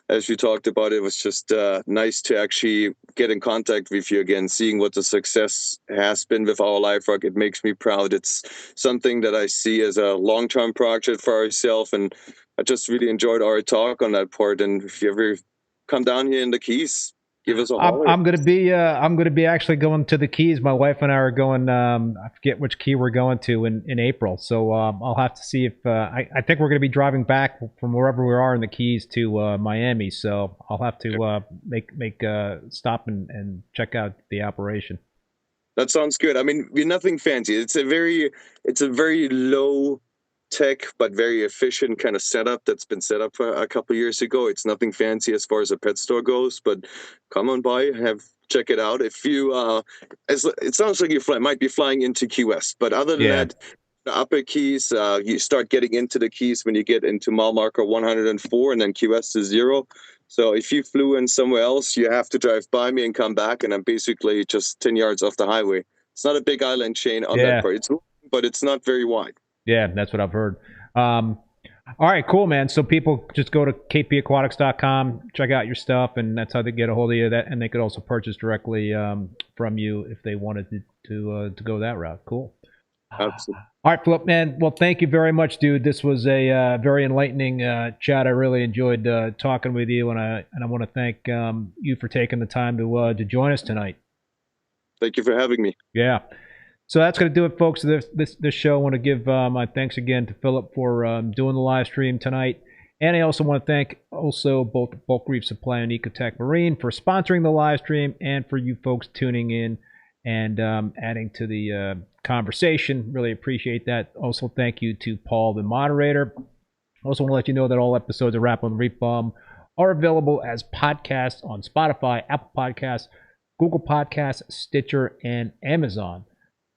as you talked about, it was just nice to actually get in contact with you again, seeing what the success has been with our live rock. It makes me proud. It's something that I see as a long-term project for ourselves. And I just really enjoyed our talk on that part. And if you ever come down here in the Keys, give us a holler. I'm gonna be actually going to the Keys. My wife and I are going. I forget which key we're going to in April. So I'll have to see if I think we're gonna be driving back from wherever we are in the Keys to Miami. So I'll have to make stop and check out the operation. That sounds good. I mean, we're nothing fancy. It's a very low tech but very efficient kind of setup that's been set up for a couple of years ago. It's nothing fancy as far as a pet store goes, but come on by, check it out. If you it sounds like you might be flying into Key West, but other than that, the upper Keys, you start getting into the Keys when you get into mile marker 104, and then Key West is 0. So if you flew in somewhere else, you have to drive by me and come back, and I'm basically just 10 yards off the highway. It's not a big island chain on that part, but it's not very wide. Yeah, that's what I've heard. All right, cool, man. So people just go to kpaquatics.com, check out your stuff, and that's how they get a hold of you. And they could also purchase directly from you if they wanted to go that route. Cool. Absolutely. All right, Philip, man. Well, thank you very much, dude. This was a very enlightening chat. I really enjoyed talking with you, and I want to thank you for taking the time to join us tonight. Thank you for having me. Yeah. So that's going to do it, folks. This show. I want to give my thanks again to Philip for doing the live stream tonight. And I also want to thank both Bulk Reef Supply and Ecotech Marine for sponsoring the live stream, and for you folks tuning in and adding to the conversation. Really appreciate that. Also, thank you to Paul, the moderator. Also want to let you know that all episodes of Rappin With ReefBum are available as podcasts on Spotify, Apple Podcasts, Google Podcasts, Stitcher, and Amazon.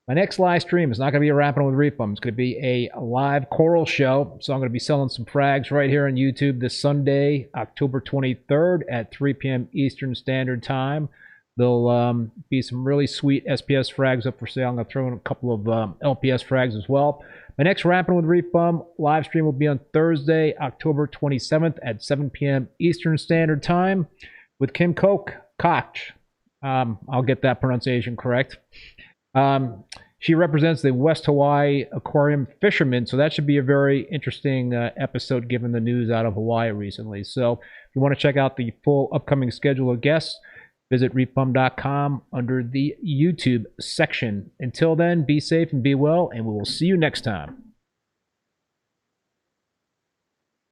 My next live stream is not going to be a Rappin With ReefBum. It's going to be a live coral show. So I'm going to be selling some frags right here on YouTube this Sunday, October 23rd at 3 p.m. Eastern Standard Time. There'll be some really sweet SPS frags up for sale. I'm going to throw in a couple of LPS frags as well. My next Rappin With ReefBum live stream will be on Thursday, October 27th at 7 p.m. Eastern Standard Time with Kim Koch. I'll get that pronunciation correct. She represents the West Hawaii aquarium fishermen, so that should be a very interesting episode given the news out of Hawaii recently. So if you want to check out the full upcoming schedule of guests, visit reefbum.com under the YouTube section. Until then, be safe and be well, and we will see you next time.